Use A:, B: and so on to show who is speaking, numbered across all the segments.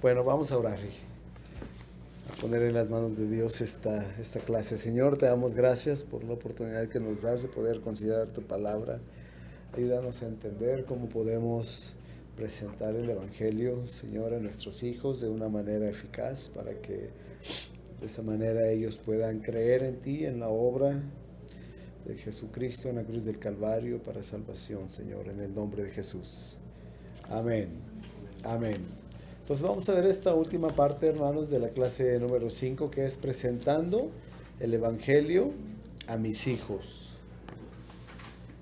A: Bueno, vamos a orar y a poner en las manos de Dios esta clase. Señor, te damos gracias por la oportunidad que nos das de poder considerar tu palabra. Ayúdanos a entender cómo podemos presentar el Evangelio, Señor, a nuestros hijos de una manera eficaz para que de esa manera ellos puedan creer en ti, en la obra de Jesucristo en la cruz del Calvario para salvación, Señor, en el nombre de Jesús. Amén. Amén. Entonces vamos a ver esta última parte, hermanos, de la clase número 5, que es presentando el Evangelio a mis hijos.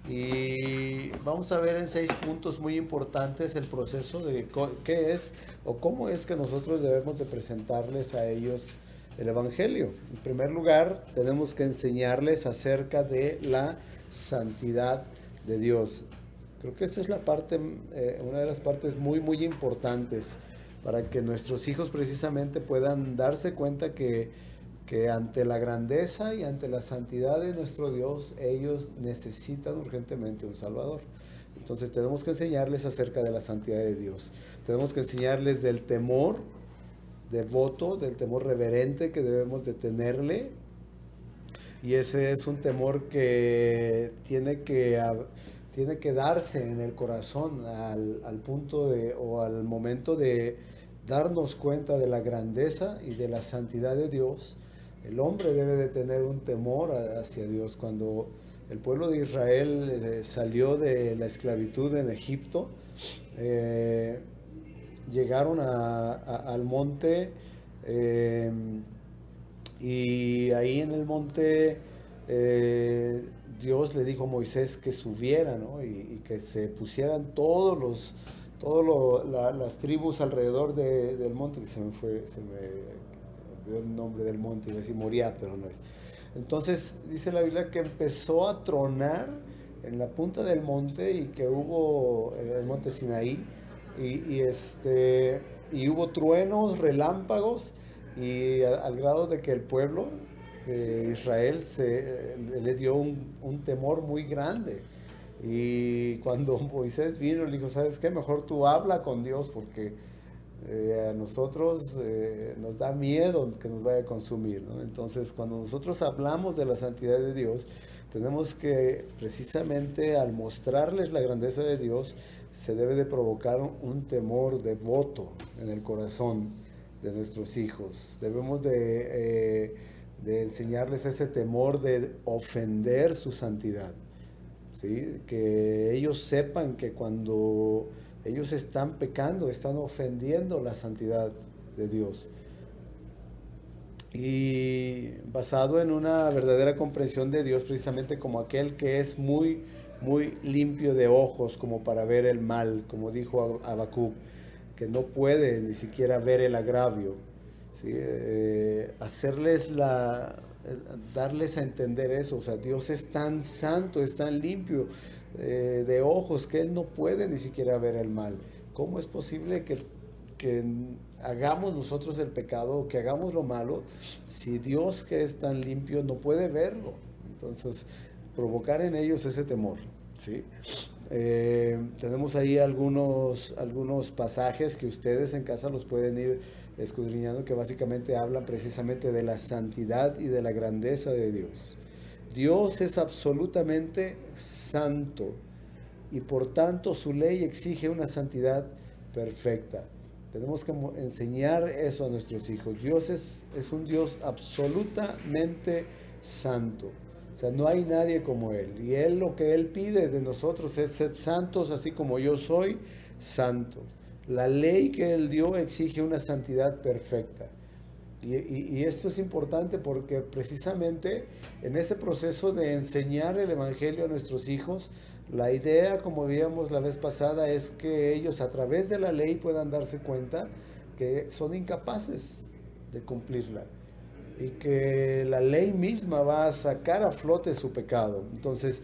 A: Y vamos a ver en 6 puntos muy importantes el proceso de qué es o cómo es que nosotros debemos de presentarles a ellos el Evangelio. En primer lugar, tenemos que enseñarles acerca de la santidad de Dios. Creo que esa es la parte, una de las partes muy importantes para que nuestros hijos precisamente puedan darse cuenta que ante la grandeza y ante la santidad de nuestro Dios, ellos necesitan urgentemente un Salvador. Entonces tenemos que enseñarles acerca de la santidad de Dios. Tenemos que enseñarles del temor devoto, del temor reverente que debemos de tenerle. Y ese es un temor que tiene que darse en el corazón al punto de, o al momento de darnos cuenta de la grandeza y de la santidad de Dios. El hombre debe de tener un temor hacia Dios. Cuando el pueblo de Israel salió de la esclavitud en Egipto, eh, llegaron al monte, eh, y ahí en el monte eh, Dios le dijo a Moisés que subiera, ¿no? Y que se pusieran las tribus alrededor del monte, que se me olvidó el nombre del monte, iba a decir Moriah, pero no es. Entonces dice la Biblia que empezó a tronar en la punta del monte y que hubo el monte Sinaí y hubo truenos, relámpagos y al grado de que el pueblo de Israel le dio un temor muy grande. Y cuando Moisés vino, le dijo, ¿sabes qué? Mejor tú habla con Dios porque a nosotros nos da miedo que nos vaya a consumir, ¿no? Entonces, cuando nosotros hablamos de la santidad de Dios, tenemos que precisamente al mostrarles la grandeza de Dios, se debe de provocar un temor devoto en el corazón de nuestros hijos. Debemos de enseñarles ese temor de ofender su santidad. ¿Sí? Que ellos sepan que cuando ellos están pecando, están ofendiendo la santidad de Dios. Y basado en una verdadera comprensión de Dios, precisamente como aquel que es muy limpio de ojos, como para ver el mal, como dijo Habacuc, que no puede ni siquiera ver el agravio. ¿Sí? Darles a entender eso. O sea, Dios es tan santo, es tan limpio de ojos que Él no puede ni siquiera ver el mal. ¿Cómo es posible que hagamos nosotros el pecado o que hagamos lo malo si Dios que es tan limpio no puede verlo? Entonces, provocar en ellos ese temor. ¿Sí? Tenemos ahí algunos pasajes que ustedes en casa los pueden ir escudriñando, que básicamente hablan precisamente de la santidad y de la grandeza de Dios. Dios es absolutamente santo y por tanto su ley exige una santidad perfecta. Tenemos que enseñar eso a nuestros hijos. Dios es un Dios absolutamente santo. O sea, no hay nadie como Él. Y Él lo que Él pide de nosotros es ser santos así como yo soy santo. La ley que Él dio exige una santidad perfecta. Y esto es importante porque precisamente en ese proceso de enseñar el Evangelio a nuestros hijos, la idea, como veíamos la vez pasada, es que ellos a través de la ley puedan darse cuenta que son incapaces de cumplirla y que la ley misma va a sacar a flote su pecado. Entonces,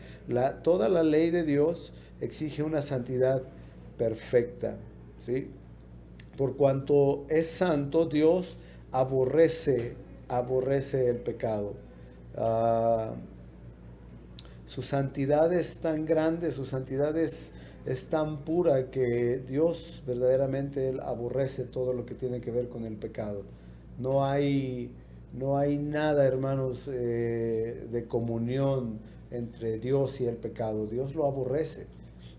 A: toda la ley de Dios exige una santidad perfecta, ¿sí? Por cuanto es santo, Dios aborrece el pecado. Uh, su santidad es tan grande, su santidad es tan pura que Dios verdaderamente Él aborrece todo lo que tiene que ver con el pecado. No hay, no hay nada, hermanos, de comunión entre Dios y el pecado. Dios lo aborrece.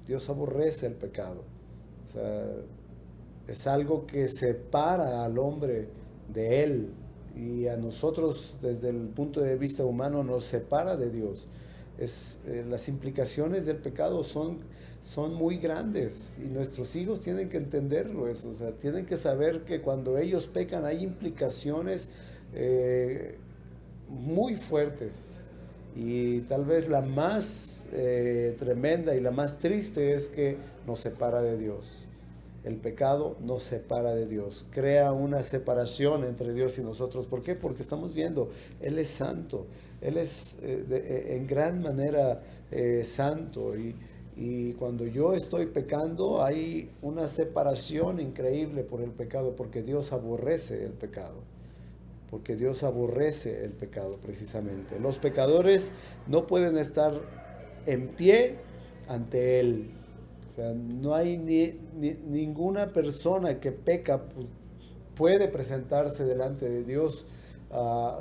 A: Dios aborrece el pecado. O sea, es algo que separa al hombre de Él, y a nosotros desde el punto de vista humano nos separa de Dios. Las implicaciones del pecado son muy grandes, y nuestros hijos tienen que entenderlo eso. O sea, tienen que saber que cuando ellos pecan hay implicaciones eh, muy fuertes, y tal vez la más tremenda y la más triste es que nos separa de Dios. El pecado nos separa de Dios, crea una separación entre Dios y nosotros. ¿Por qué? Porque estamos viendo, Él es santo, Él es en gran manera santo, y cuando yo estoy pecando hay una separación increíble por el pecado, porque Dios aborrece el pecado. Porque Dios aborrece el pecado precisamente. Los pecadores no pueden estar en pie ante Él. O sea, no hay ninguna persona que peca puede presentarse delante de Dios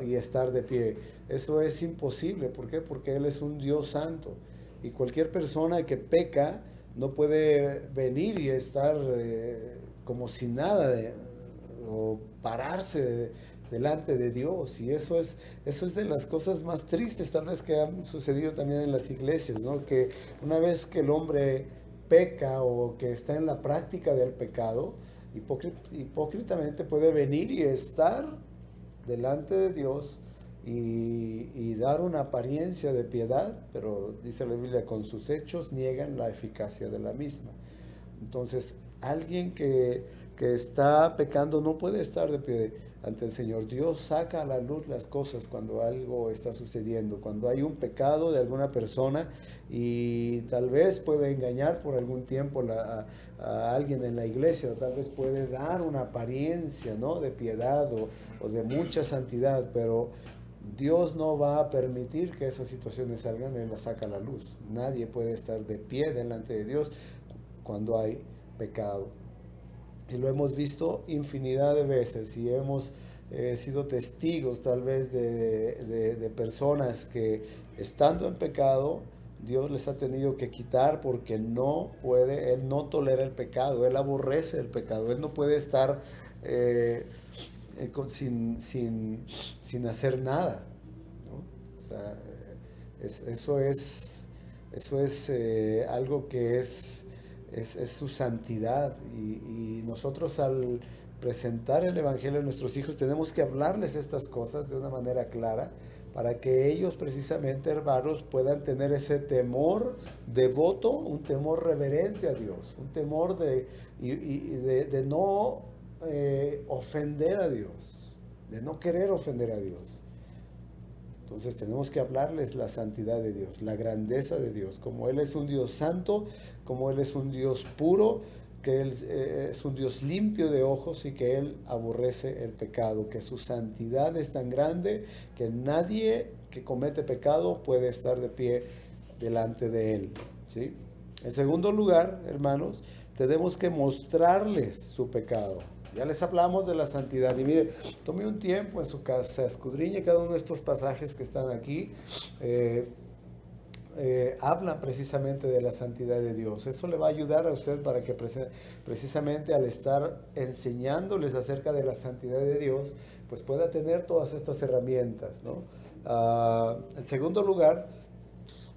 A: y estar de pie. Eso es imposible. ¿Por qué? Porque Él es un Dios santo. Y cualquier persona que peca no puede venir y estar como si nada, o pararse delante de Dios. Y eso es de las cosas más tristes tal vez que han sucedido también en las iglesias, ¿no? Que una vez que el hombre peca o que está en la práctica del pecado, hipócritamente puede venir y estar delante de Dios y dar una apariencia de piedad, pero dice la Biblia, con sus hechos niegan la eficacia de la misma. Entonces, alguien que está pecando no puede estar de pie ante el Señor. Dios saca a la luz las cosas cuando algo está sucediendo, cuando hay un pecado de alguna persona, y tal vez puede engañar por algún tiempo a alguien en la iglesia, o tal vez puede dar una apariencia, ¿no?, de piedad o de mucha santidad, pero Dios no va a permitir que esas situaciones salgan. Él las saca a la luz. Nadie puede estar de pie delante de Dios cuando hay pecado. Y lo hemos visto infinidad de veces, y hemos sido testigos tal vez de personas que, estando en pecado, Dios les ha tenido que quitar porque no puede. Él no tolera el pecado, Él aborrece el pecado. Él no puede estar sin hacer nada, ¿no? O sea, eso es algo que es su santidad, y nosotros, al presentar el Evangelio a nuestros hijos, tenemos que hablarles estas cosas de una manera clara, para que ellos precisamente, hermanos, puedan tener ese temor devoto, un temor reverente a Dios, un temor de no ofender a Dios, de no querer ofender a Dios. Entonces tenemos que hablarles la santidad de Dios, la grandeza de Dios, como Él es un Dios santo, como Él es un Dios puro, que Él es un Dios limpio de ojos, y que Él aborrece el pecado, que su santidad es tan grande que nadie que comete pecado puede estar de pie delante de Él, ¿sí? En segundo lugar, hermanos, tenemos que mostrarles su pecado. Ya les hablamos de la santidad, y mire, tome un tiempo en su casa, escudriñe cada uno de estos pasajes que están aquí. Hablan precisamente de la santidad de Dios. Eso le va a ayudar a usted para que precisamente, al estar enseñándoles acerca de la santidad de Dios, pues pueda tener todas estas herramientas, ¿no? En segundo lugar,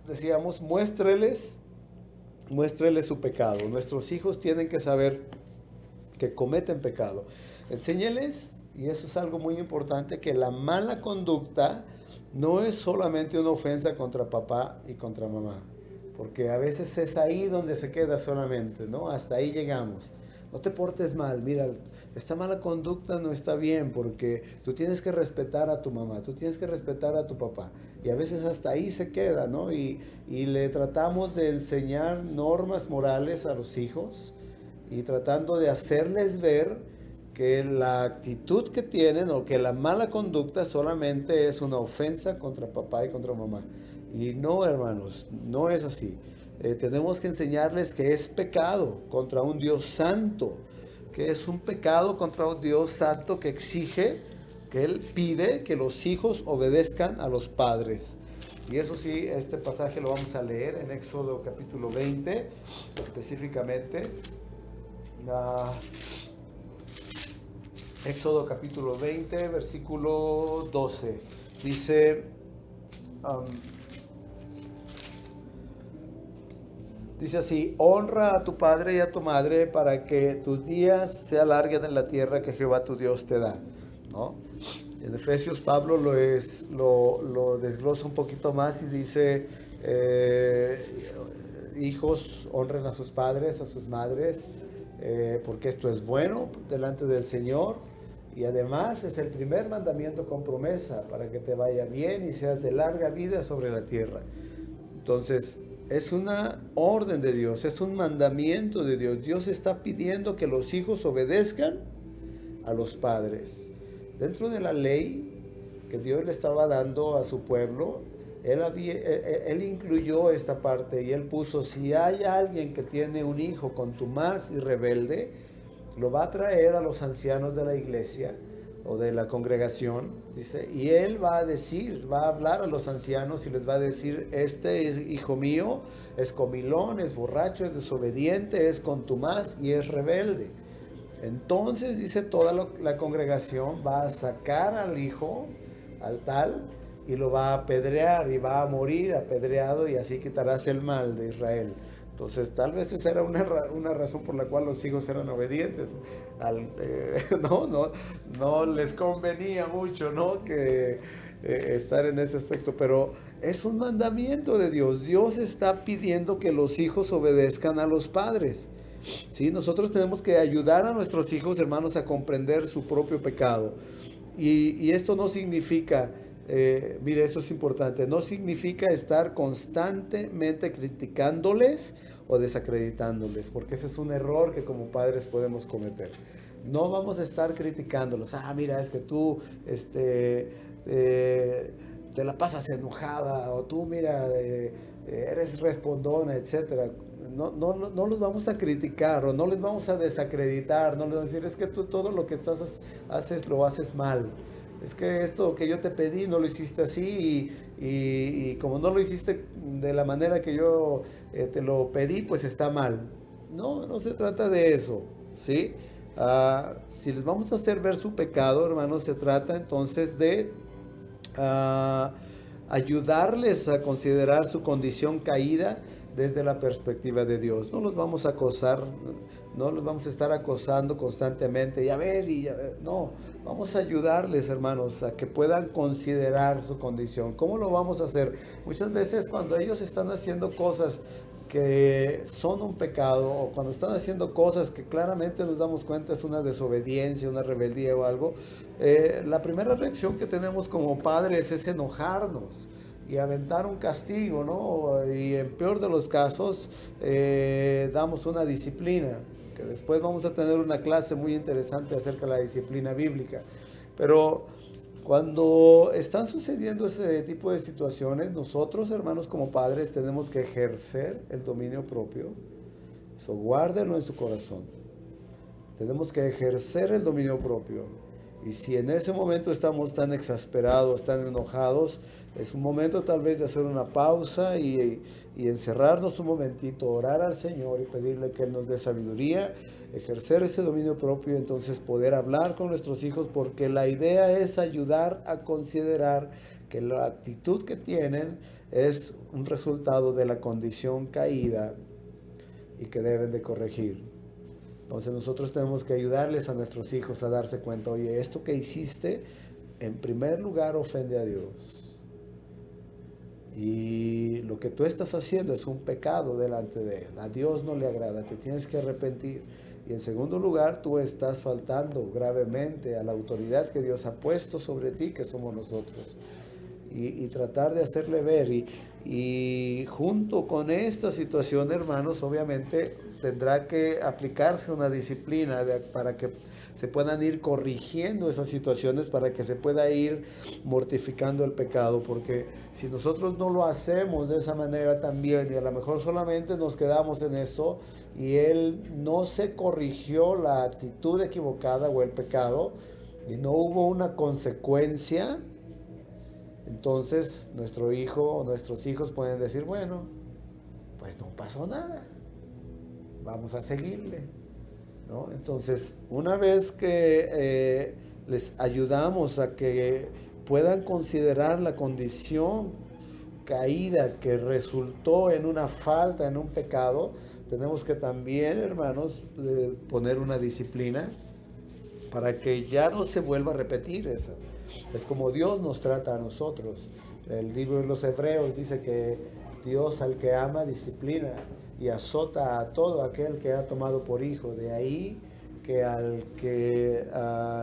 A: decíamos, muéstreles su pecado. Nuestros hijos tienen que saber que cometen pecado. Enséñeles, y eso es algo muy importante, que la mala conducta no es solamente una ofensa contra papá y contra mamá, porque a veces es ahí donde se queda solamente, ¿no? Hasta ahí llegamos. No te portes mal, mira, esta mala conducta no está bien, porque tú tienes que respetar a tu mamá, tú tienes que respetar a tu papá, y a veces hasta ahí se queda, ¿no? Y le tratamos de enseñar normas morales a los hijos, y tratando de hacerles ver que la actitud que tienen, o que la mala conducta, solamente es una ofensa contra papá y contra mamá. Y no, hermanos, no es así. Tenemos que enseñarles que es pecado contra un Dios santo, que es un pecado contra un Dios santo que exige, que Él pide que los hijos obedezcan a los padres. Y eso sí, este pasaje lo vamos a leer en Éxodo capítulo 20, específicamente. Éxodo capítulo 20, versículo 12. Dice, um, dice así: honra a tu padre y a tu madre para que tus días se alarguen en la tierra que Jehová tu Dios te da, ¿no? En Efesios Pablo lo desglosa un poquito más y dice, hijos, honren a sus padres, a sus madres, porque esto es bueno delante del Señor, y además es el primer mandamiento con promesa para que te vaya bien y seas de larga vida sobre la tierra. Entonces, es una orden de Dios, es un mandamiento de Dios. Dios está pidiendo que los hijos obedezcan a los padres. Dentro de la ley que Dios le estaba dando a su pueblo, él incluyó esta parte y él puso: si hay alguien que tiene un hijo contumaz y rebelde, lo va a traer a los ancianos de la iglesia o de la congregación, dice, y él va a decir, va a hablar a los ancianos y les va a decir: este es hijo mío, es comilón, es borracho, es desobediente, es contumaz y es rebelde. Entonces, dice, toda la congregación va a sacar al hijo, al tal, y lo va a apedrear y va a morir apedreado, y así quitarás el mal de Israel. Entonces, tal vez esa era una razón por la cual los hijos eran obedientes. No les convenía mucho, ¿no? Que estar en ese aspecto, pero es un mandamiento de Dios. Dios está pidiendo que los hijos obedezcan a los padres. ¿Sí? Nosotros tenemos que ayudar a nuestros hijos, hermanos, a comprender su propio pecado. Y esto no significa, mire, esto es importante, no significa estar constantemente criticándoles o desacreditándoles, porque ese es un error que como padres podemos cometer. No vamos a estar criticándolos. Mira, es que tú, te la pasas enojada, o tú, mira, eres respondona, etcétera. No los vamos a criticar o no les vamos a desacreditar, no les vamos a decir: es que tú todo lo que haces lo haces mal, es que esto que yo te pedí no lo hiciste así, y como no lo hiciste de la manera que yo te lo pedí, pues está mal. No se trata de eso, ¿sí? Si les vamos a hacer ver su pecado, hermanos, se trata entonces de a ayudarles a considerar su condición caída desde la perspectiva de Dios. No los vamos a acosar, no los vamos a estar acosando constantemente y a ver, no, vamos a ayudarles, hermanos, a que puedan considerar su condición. ¿Cómo lo vamos a hacer? Muchas veces cuando ellos están haciendo cosas que son un pecado, o cuando están haciendo cosas que claramente nos damos cuenta es una desobediencia, una rebeldía o algo, la primera reacción que tenemos como padres es enojarnos y aventar un castigo, ¿no? Y en peor de los casos, damos una disciplina, que después vamos a tener una clase muy interesante acerca de la disciplina bíblica. Pero cuando están sucediendo ese tipo de situaciones, nosotros, hermanos, como padres, tenemos que ejercer el dominio propio. Eso guárdenlo en su corazón. Tenemos que ejercer el dominio propio. Y si en ese momento estamos tan exasperados, tan enojados, es un momento tal vez de hacer una pausa y encerrarnos un momentito, orar al Señor y pedirle que Él nos dé sabiduría, ejercer ese dominio propio y entonces poder hablar con nuestros hijos, porque la idea es ayudar a considerar que la actitud que tienen es un resultado de la condición caída y que deben de corregir. Entonces nosotros tenemos que ayudarles a nuestros hijos a darse cuenta: oye, esto que hiciste, en primer lugar ofende a Dios. Y lo que tú estás haciendo es un pecado delante de Él. A Dios no le agrada, te tienes que arrepentir. Y en segundo lugar, tú estás faltando gravemente a la autoridad que Dios ha puesto sobre ti, que somos nosotros. y tratar de hacerle ver. Y junto con esta situación, hermanos, obviamente tendrá que aplicarse una disciplina para que se puedan ir corrigiendo esas situaciones, para que se pueda ir mortificando el pecado, porque si nosotros no lo hacemos de esa manera también, y a lo mejor solamente nos quedamos en eso, y él no se corrigió la actitud equivocada o el pecado, y no hubo una consecuencia, entonces nuestro hijo o nuestros hijos pueden decir, bueno, pues no pasó nada, vamos a seguirle, ¿no? Entonces, una vez que les ayudamos a que puedan considerar la condición caída que resultó en una falta, en un pecado, tenemos que también, hermanos, poner una disciplina para que ya no se vuelva a repetir eso. Es como Dios nos trata a nosotros. El libro de los Hebreos dice que Dios al que ama disciplina y azota a todo aquel que ha tomado por hijo. De ahí que al que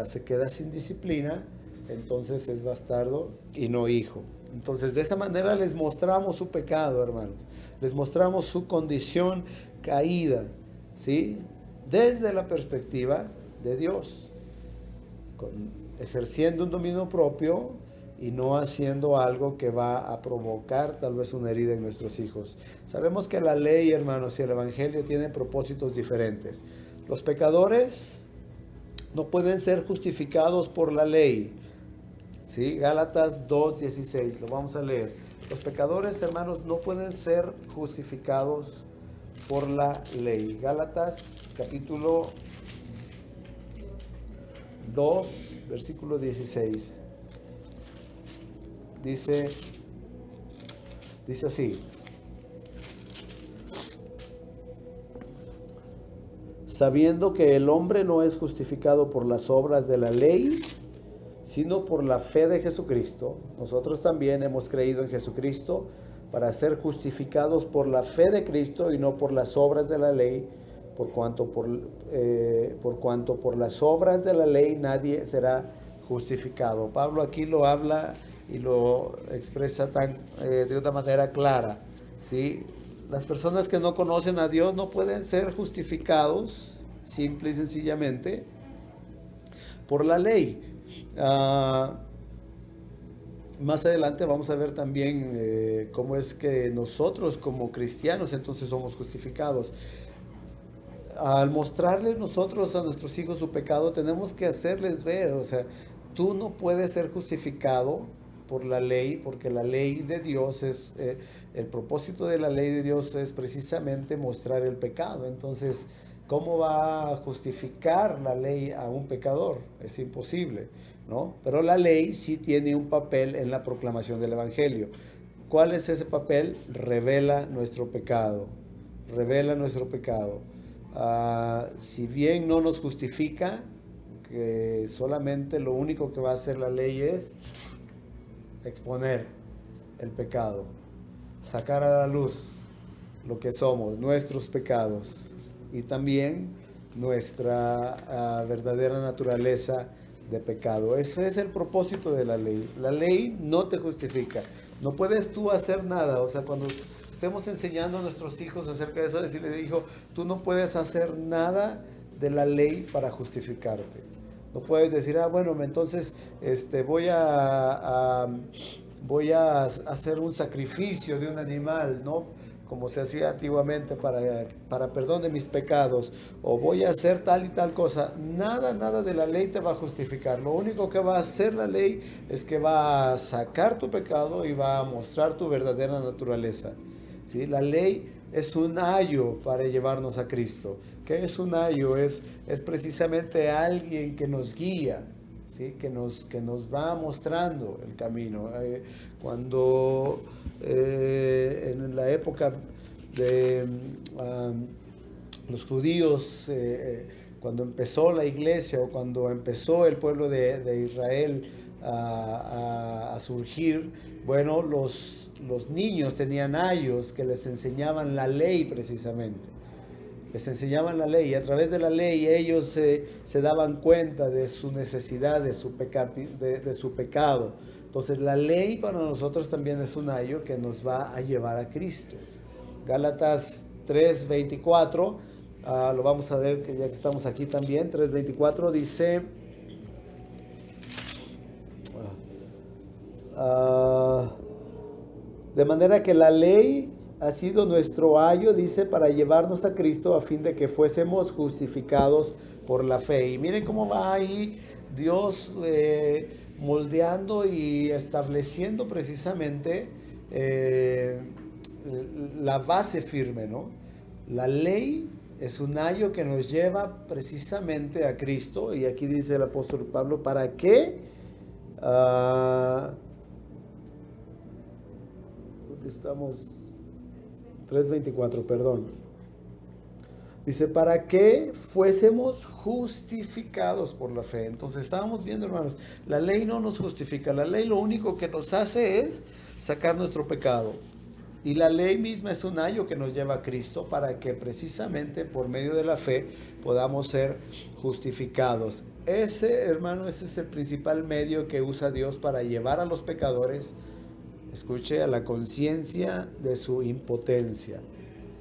A: se queda sin disciplina, entonces es bastardo y no hijo. Entonces de esa manera les mostramos su pecado, hermanos. Les mostramos su condición caída, ¿sí? Desde la perspectiva de Dios, ejerciendo un dominio propio y no haciendo algo que va a provocar tal vez una herida en nuestros hijos. Sabemos que la ley, hermanos, y el evangelio tienen propósitos diferentes. Los pecadores no pueden ser justificados por la ley. ¿Sí? Gálatas 2:16, lo vamos a leer. Los pecadores, hermanos, no pueden ser justificados por la ley. Gálatas capítulo 2, versículo 16. Dice así: sabiendo que el hombre no es justificado por las obras de la ley, sino por la fe de Jesucristo. Nosotros también hemos creído en Jesucristo para ser justificados por la fe de Cristo y no por las obras de la ley, por cuanto por las obras de la ley nadie será justificado. Pablo aquí lo habla y lo expresa de una manera clara, ¿sí? Las personas que no conocen a Dios no pueden ser justificados simple y sencillamente por la ley. Más adelante vamos a ver también cómo es que nosotros como cristianos entonces somos justificados. Al mostrarles nosotros a nuestros hijos su pecado, tenemos que hacerles ver, o sea, tú no puedes ser justificado por la ley, porque la ley de Dios el propósito de la ley de Dios es precisamente mostrar el pecado. Entonces, ¿cómo va a justificar la ley a un pecador? Es imposible, ¿no? Pero la ley sí tiene un papel en la proclamación del Evangelio. ¿Cuál es ese papel? Revela nuestro pecado, revela nuestro pecado. Si bien no nos justifica, que solamente lo único que va a hacer la ley es exponer el pecado, sacar a la luz lo que somos, nuestros pecados y también nuestra verdadera naturaleza de pecado. Ese es el propósito de la ley. La ley no te justifica. No puedes tú hacer nada. O sea, cuando estemos enseñando a nuestros hijos acerca de eso, decirle, hijo, tú no puedes hacer nada de la ley para justificarte. No puedes decir, bueno, entonces voy a hacer un sacrificio de un animal, ¿no? Como se hacía antiguamente para perdón de mis pecados, o voy a hacer tal y tal cosa. Nada de la ley te va a justificar. Lo único que va a hacer la ley es que va a sacar tu pecado y va a mostrar tu verdadera naturaleza. ¿Sí? La ley es un ayo para llevarnos a Cristo. ¿Qué es un ayo? Es precisamente alguien que nos guía, ¿sí? que nos va mostrando el camino. Cuando en la época de los judíos, cuando empezó la iglesia o cuando empezó el pueblo de Israel a surgir, bueno, los niños tenían ayos que les enseñaban la ley precisamente. Les enseñaban la ley y a través de la ley ellos se daban cuenta de su necesidad, de su pecado. Entonces la ley para nosotros también es un ayo que nos va a llevar a Cristo. Gálatas 3:24, lo vamos a ver que ya que estamos aquí también. 3:24 dice, uh, de manera que la ley ha sido nuestro ayo, dice, para llevarnos a Cristo a fin de que fuésemos justificados por la fe. Y miren cómo va ahí Dios moldeando y estableciendo precisamente la base firme, ¿no? La ley es un ayo que nos lleva precisamente a Cristo. Y aquí dice el apóstol Pablo, ¿para qué? Estamos 3:24, perdón. Dice, para que fuésemos justificados por la fe. Entonces estábamos viendo, hermanos, la ley no nos justifica. La ley lo único que nos hace es sacar nuestro pecado. Y la ley misma es un ayo que nos lleva a Cristo para que precisamente por medio de la fe podamos ser justificados. Ese, hermano, ese es el principal medio que usa Dios para llevar a los pecadores, escuche, a la conciencia de su impotencia.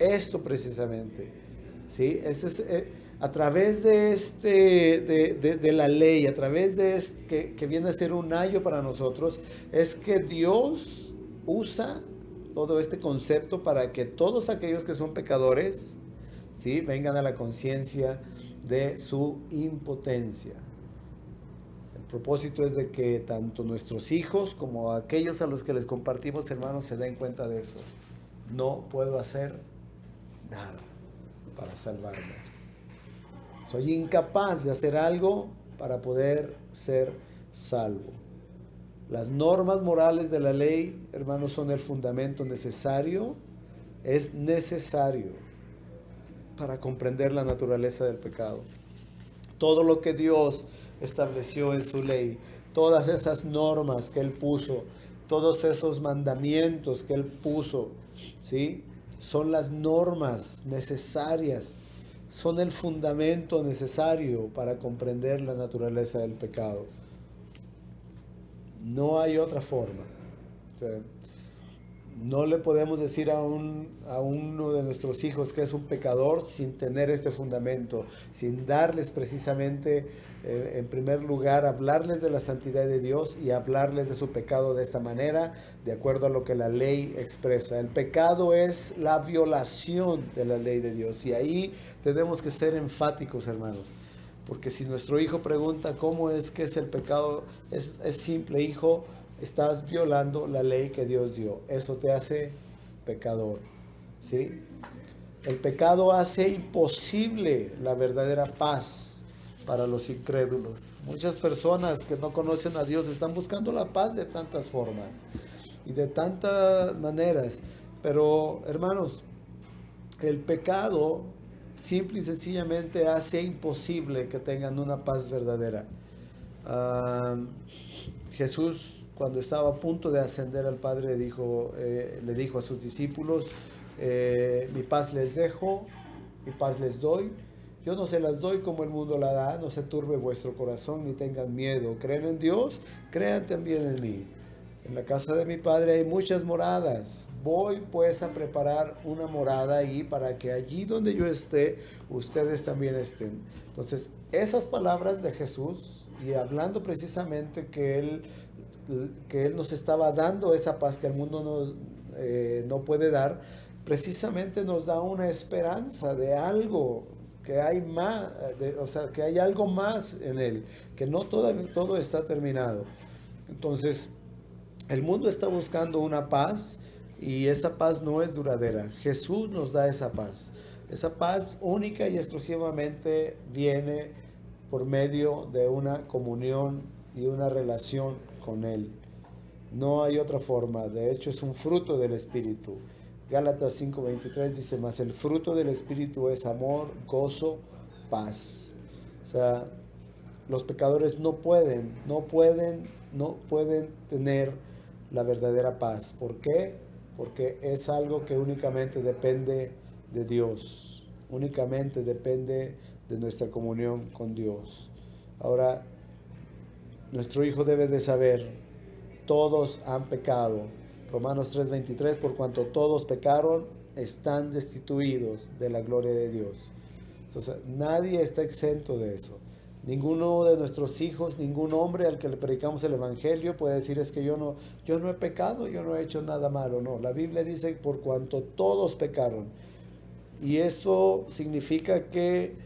A: Esto precisamente, ¿sí? A través de la ley, a través de que viene a ser un ayo para nosotros, es que Dios usa todo este concepto para que todos aquellos que son pecadores, ¿sí?, vengan a la conciencia de su impotencia. El propósito es de que tanto nuestros hijos como aquellos a los que les compartimos, hermanos, se den cuenta de eso. No puedo hacer nada para salvarme. Soy incapaz de hacer algo para poder ser salvo. Las normas morales de la ley, hermanos, son el fundamento necesario. Es necesario para comprender la naturaleza del pecado. Todo lo que Dios estableció en su ley, todas esas normas que Él puso, todos esos mandamientos que Él puso, ¿sí?, son las normas necesarias, son el fundamento necesario para comprender la naturaleza del pecado. No hay otra forma. O sea, no le podemos decir a uno de nuestros hijos que es un pecador sin tener este fundamento, sin darles precisamente, en primer lugar, hablarles de la santidad de Dios y hablarles de su pecado de esta manera, de acuerdo a lo que la ley expresa. El pecado es la violación de la ley de Dios y ahí tenemos que ser enfáticos, hermanos. Porque si nuestro hijo pregunta cómo es que es el pecado, es simple, hijo, estás violando la ley que Dios dio. Eso te hace pecador, ¿sí? El pecado hace imposible la verdadera paz para los incrédulos. Muchas personas que no conocen a Dios están buscando la paz de tantas formas y de tantas maneras. Pero, hermanos, el pecado simple y sencillamente hace imposible que tengan una paz verdadera. Jesús, cuando estaba a punto de ascender al Padre, le dijo a sus discípulos, mi paz les dejo, mi paz les doy. Yo no se las doy como el mundo la da, no se turbe vuestro corazón ni tengan miedo. Creen en Dios, crean también en mí. En la casa de mi Padre hay muchas moradas. Voy pues a preparar una morada allí para que allí donde yo esté, ustedes también estén. Entonces, esas palabras de Jesús, y hablando precisamente que Él nos estaba dando esa paz que el mundo no puede dar, precisamente nos da una esperanza de algo que hay más, o sea, que hay algo más en Él, que no todo está terminado. Entonces, el mundo está buscando una paz y esa paz no es duradera. Jesús nos da esa paz. Esa paz única y exclusivamente viene por medio de una comunión y una relación con Él. No hay otra forma. De hecho, es un fruto del Espíritu. Gálatas 5:23 dice, mas el fruto del Espíritu es amor, gozo, paz. O sea, los pecadores no pueden tener la verdadera paz. ¿Por qué? Porque es algo que únicamente depende de Dios. únicamente depende de nuestra comunión con Dios. Ahora, nuestro hijo debe de saber, todos han pecado. Romanos 3:23, por cuanto todos pecaron, están destituidos de la gloria de Dios. Entonces, nadie está exento de eso. Ninguno de nuestros hijos, ningún hombre al que le predicamos el evangelio puede decir es que yo no he pecado, yo no he hecho nada malo. No, la Biblia dice por cuanto todos pecaron. Y eso significa que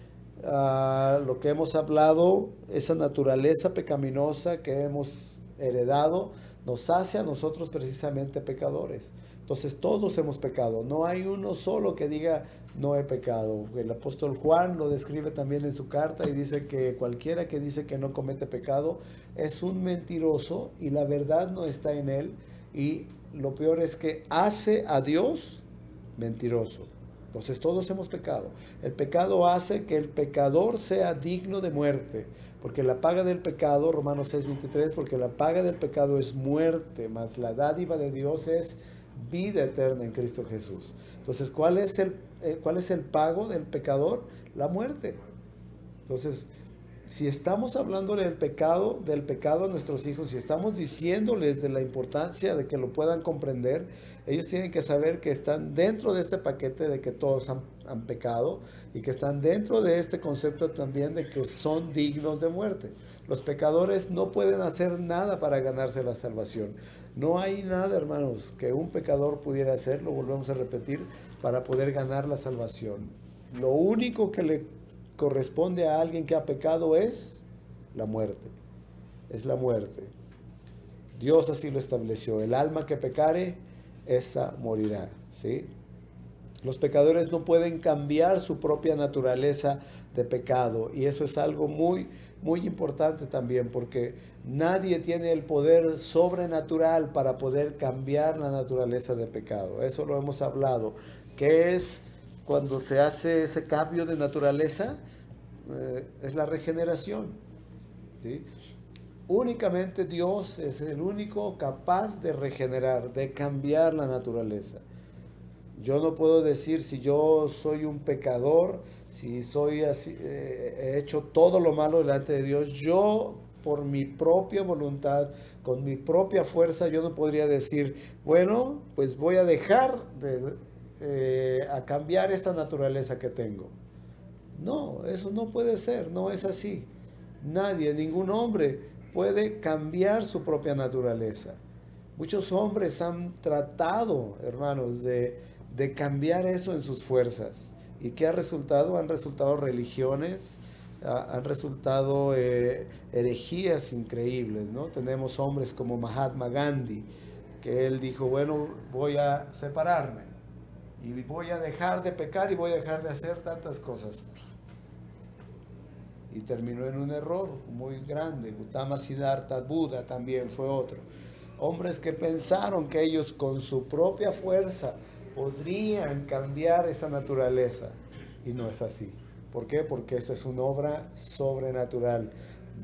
A: lo que hemos hablado, esa naturaleza pecaminosa que hemos heredado, nos hace a nosotros precisamente pecadores. Entonces todos hemos pecado. No hay uno solo que diga no he pecado. El apóstol Juan lo describe también en su carta y dice que cualquiera que dice que no comete pecado es un mentiroso y la verdad no está en él. Y lo peor es que hace a Dios mentiroso. Entonces todos hemos pecado. El pecado hace que el pecador sea digno de muerte, porque la paga del pecado, Romanos 6:23, porque la paga del pecado es muerte, mas la dádiva de Dios es vida eterna en Cristo Jesús. Entonces, ¿cuál es el pago del pecador? La muerte. Entonces, si estamos hablándole del pecado a nuestros hijos, si estamos diciéndoles de la importancia de que lo puedan comprender, ellos tienen que saber que están dentro de este paquete de que todos han pecado y que están dentro de este concepto también de que son dignos de muerte. Los pecadores no pueden hacer nada para ganarse la salvación. No hay nada, hermanos, que un pecador pudiera hacer, lo volvemos a repetir, para poder ganar la salvación. Lo único que le corresponde a alguien que ha pecado es la muerte. Es la muerte. Dios así lo estableció. El alma que pecare, esa morirá. ¿Sí? Los pecadores no pueden cambiar su propia naturaleza de pecado. Y eso es algo muy, muy importante también, porque nadie tiene el poder sobrenatural para poder cambiar la naturaleza de pecado. Eso lo hemos hablado. ¿Qué es cuando se hace ese cambio de naturaleza? Es la regeneración. ¿Sí? Únicamente Dios es el único capaz de regenerar, de cambiar la naturaleza. Yo no puedo decir si yo soy un pecador, si soy así, he hecho todo lo malo delante de Dios. Yo, por mi propia voluntad, con mi propia fuerza, yo no podría decir, bueno, pues voy a dejar a cambiar esta naturaleza que tengo. No, eso no puede ser, no es así. Nadie, ningún hombre puede cambiar su propia naturaleza. Muchos hombres han tratado, hermanos, de cambiar eso en sus fuerzas. ¿Y qué ha resultado? Han resultado religiones, han resultado herejías increíbles, ¿no? Tenemos hombres como Mahatma Gandhi, que él dijo, bueno, voy a separarme y voy a dejar de pecar y voy a dejar de hacer tantas cosas. Y terminó en un error muy grande. Gautama Siddhartha Buda también fue otro. Hombres que pensaron que ellos con su propia fuerza podrían cambiar esa naturaleza. Y no es así. ¿Por qué? Porque esta es una obra sobrenatural.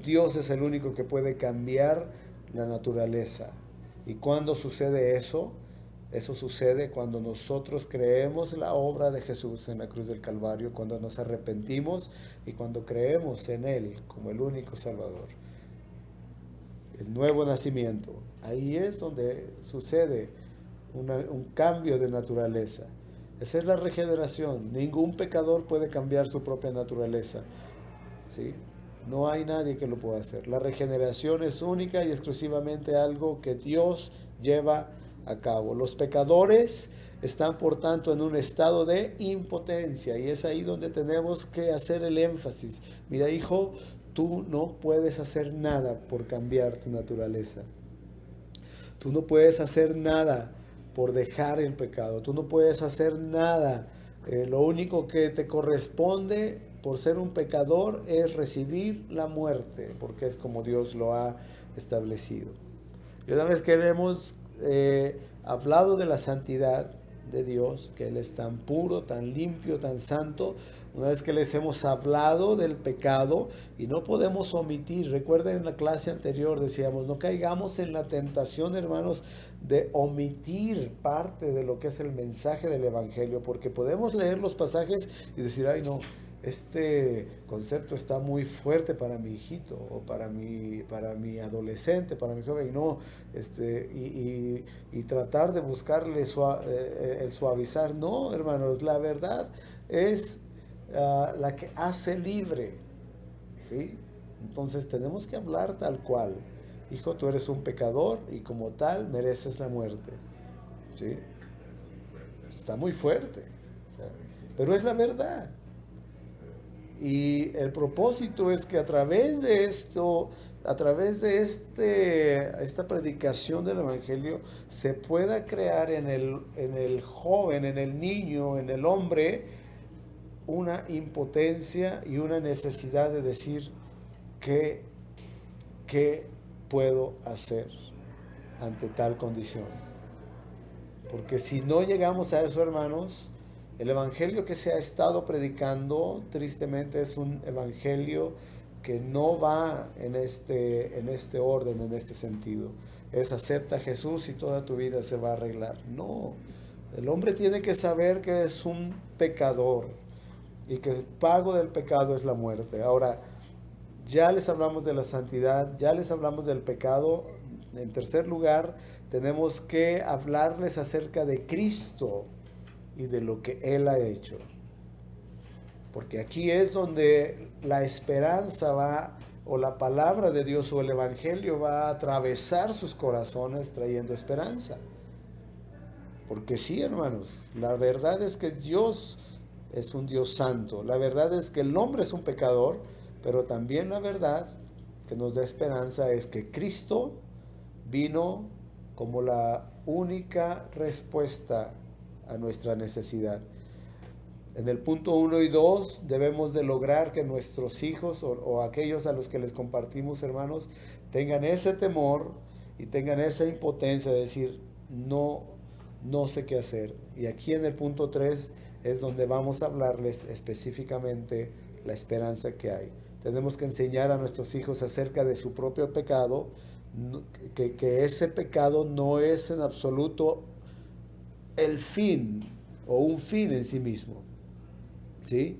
A: Dios es el único que puede cambiar la naturaleza. ¿Y cuándo sucede eso? Eso sucede cuando nosotros creemos la obra de Jesús en la cruz del Calvario, cuando nos arrepentimos y cuando creemos en Él como el único Salvador. El nuevo nacimiento. Ahí es donde sucede un cambio de naturaleza. Esa es la regeneración. Ningún pecador puede cambiar su propia naturaleza. ¿Sí? No hay nadie que lo pueda hacer. La regeneración es única y exclusivamente algo que Dios lleva a cabo. Los pecadores están, por tanto, en un estado de impotencia y es ahí donde tenemos que hacer el énfasis. Mira, hijo, tú no puedes hacer nada por cambiar tu naturaleza. Tú no puedes hacer nada por dejar el pecado. Tú no puedes hacer nada. Lo único que te corresponde por ser un pecador es recibir la muerte, porque es como Dios lo ha establecido. Y una vez que hemos hablado de la santidad, de Dios, que Él es tan puro, tan limpio, tan santo. Una vez que les hemos hablado del pecado, y no podemos omitir, recuerden en la clase anterior decíamos, no caigamos en la tentación, hermanos, de omitir parte de lo que es el mensaje del Evangelio, porque podemos leer los pasajes y decir, ay no, este concepto está muy fuerte para mi hijito o para mi adolescente, para mi joven, no, y tratar de buscarle el suavizar. No, hermanos, la verdad es la que hace libre, ¿sí? Entonces tenemos que hablar tal cual. Hijo, tú eres un pecador y como tal mereces la muerte, ¿sí? Está muy fuerte, o sea, pero es la verdad. Y el propósito es que a través de esto, a través de esta predicación del Evangelio, se pueda crear en el joven, en el niño, en el hombre, una impotencia y una necesidad de decir, ¿qué puedo hacer ante tal condición? Porque si no llegamos a eso, hermanos, el evangelio que se ha estado predicando, tristemente, es un evangelio que no va en este orden, en este sentido. Es acepta a Jesús y toda tu vida se va a arreglar. No, el hombre tiene que saber que es un pecador y que el pago del pecado es la muerte. Ahora, ya les hablamos de la santidad, ya les hablamos del pecado. En tercer lugar, tenemos que hablarles acerca de Cristo y de lo que Él ha hecho. Porque aquí es donde la esperanza va, o la palabra de Dios o el Evangelio va a atravesar sus corazones trayendo esperanza. Porque sí, hermanos, la verdad es que Dios es un Dios santo. La verdad es que el hombre es un pecador, pero también la verdad que nos da esperanza es que Cristo vino como la única respuesta a nuestra necesidad. En el punto 1 y 2 debemos de lograr que nuestros hijos o aquellos a los que les compartimos, hermanos, tengan ese temor y tengan esa impotencia de decir, no sé qué hacer. Y aquí en el punto 3 es donde vamos a hablarles específicamente la esperanza que hay. Tenemos que enseñar a nuestros hijos acerca de su propio pecado, que ese pecado no es en absoluto el fin o un fin en sí mismo, ¿sí?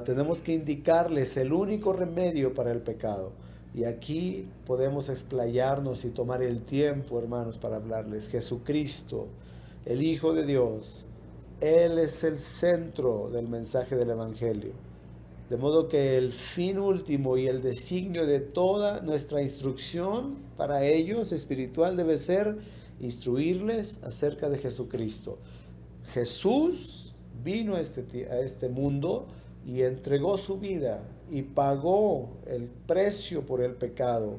A: Tenemos que indicarles el único remedio para el pecado. Y aquí podemos explayarnos y tomar el tiempo, hermanos, para hablarles. Jesucristo, el Hijo de Dios, Él es el centro del mensaje del Evangelio. De modo que el fin último y el designio de toda nuestra instrucción para ellos espiritual debe ser instruirles acerca de Jesucristo. Jesús vino a este mundo y entregó su vida y pagó el precio por el pecado.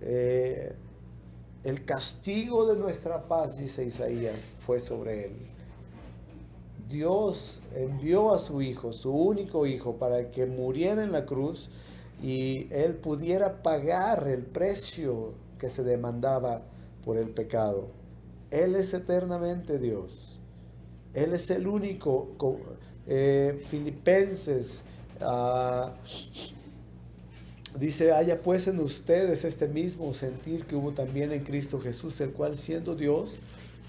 A: El castigo de nuestra paz, dice Isaías, fue sobre él. Dios envió a su Hijo, su único Hijo, para que muriera en la cruz y Él pudiera pagar el precio que se demandaba por el pecado. Él es eternamente Dios. Él es el único. Filipenses dice, haya pues en ustedes este mismo sentir que hubo también en Cristo Jesús, el cual siendo Dios,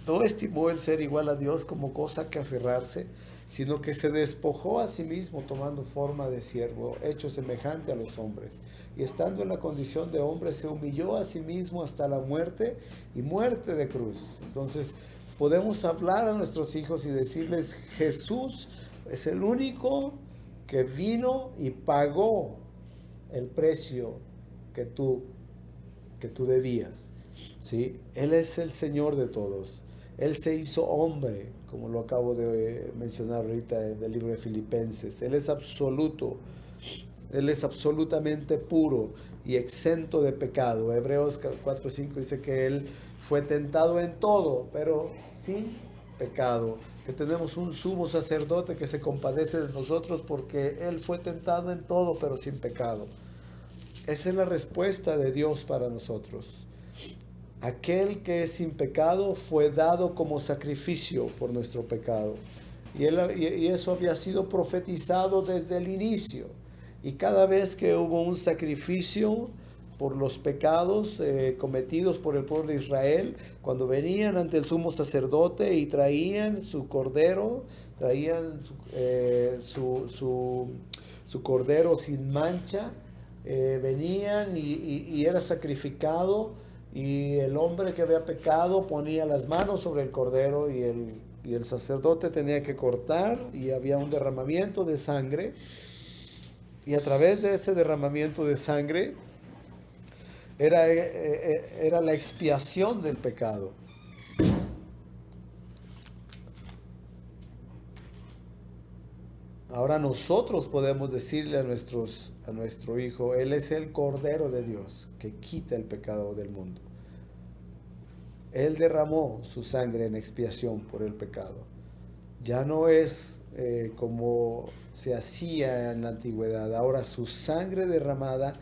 A: no estimó el ser igual a Dios como cosa que aferrarse, sino que se despojó a sí mismo tomando forma de siervo, hecho semejante a los hombres. Y estando en la condición de hombre, se humilló a sí mismo hasta la muerte y muerte de cruz. Entonces, podemos hablar a nuestros hijos y decirles, Jesús es el único que vino y pagó el precio que tú debías, ¿sí? Él es el Señor de todos. Él se hizo hombre, como lo acabo de mencionar ahorita del libro de Filipenses. Él es absoluto. Él es absolutamente puro y exento de pecado. Hebreos 4:5 dice que Él fue tentado en todo, pero sin pecado. Que tenemos un sumo sacerdote que se compadece de nosotros porque Él fue tentado en todo, pero sin pecado. Esa es la respuesta de Dios para nosotros. aquel que es sin pecado fue dado como sacrificio por nuestro pecado. Y eso había sido profetizado desde el inicio. Y cada vez que hubo un sacrificio por los pecados cometidos por el pueblo de Israel, cuando venían ante el sumo sacerdote y traían su cordero, traían su cordero sin mancha, venían y era sacrificado, y el hombre que había pecado ponía las manos sobre el cordero, y el sacerdote tenía que cortar, y había un derramamiento de sangre, y a través de ese derramamiento de sangre era la expiación del pecado. Ahora nosotros podemos decirle a nuestro Hijo, Él es el Cordero de Dios que quita el pecado del mundo. Él derramó su sangre en expiación por el pecado. Ya no es como se hacía en la antigüedad. Ahora su sangre derramada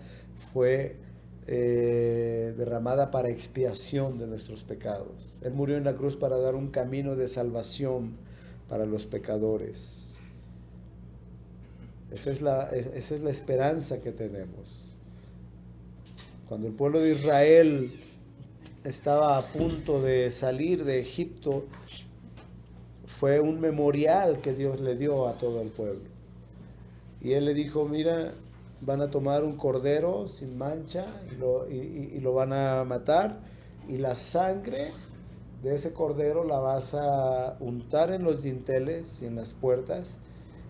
A: fue derramada para expiación de nuestros pecados. Él murió en la cruz para dar un camino de salvación para los pecadores. Esa es la esperanza que tenemos. Cuando el pueblo de Israel estaba a punto de salir de Egipto, fue un memorial que Dios le dio a todo el pueblo. Y Él le dijo, mira, van a tomar un cordero sin mancha y lo van a matar, y la sangre de ese cordero la vas a untar en los dinteles y en las puertas,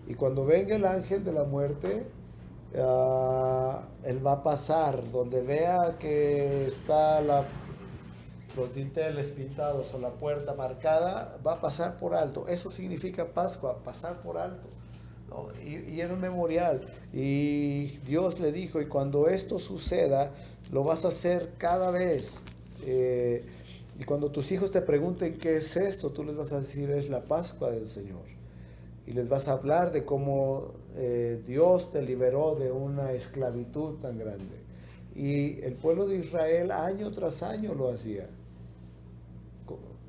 A: y cuando venga el ángel de la muerte, él va a pasar donde vea que está los dinteles pintados o la puerta marcada, va a pasar por alto. Eso significa Pascua, pasar por alto, ¿no? Y era un memorial. Y Dios le dijo, y cuando esto suceda, lo vas a hacer cada vez. Y cuando tus hijos te pregunten qué es esto, tú les vas a decir, es la Pascua del Señor. Y les vas a hablar de cómo Dios te liberó de una esclavitud tan grande. Y el pueblo de Israel año tras año lo hacía.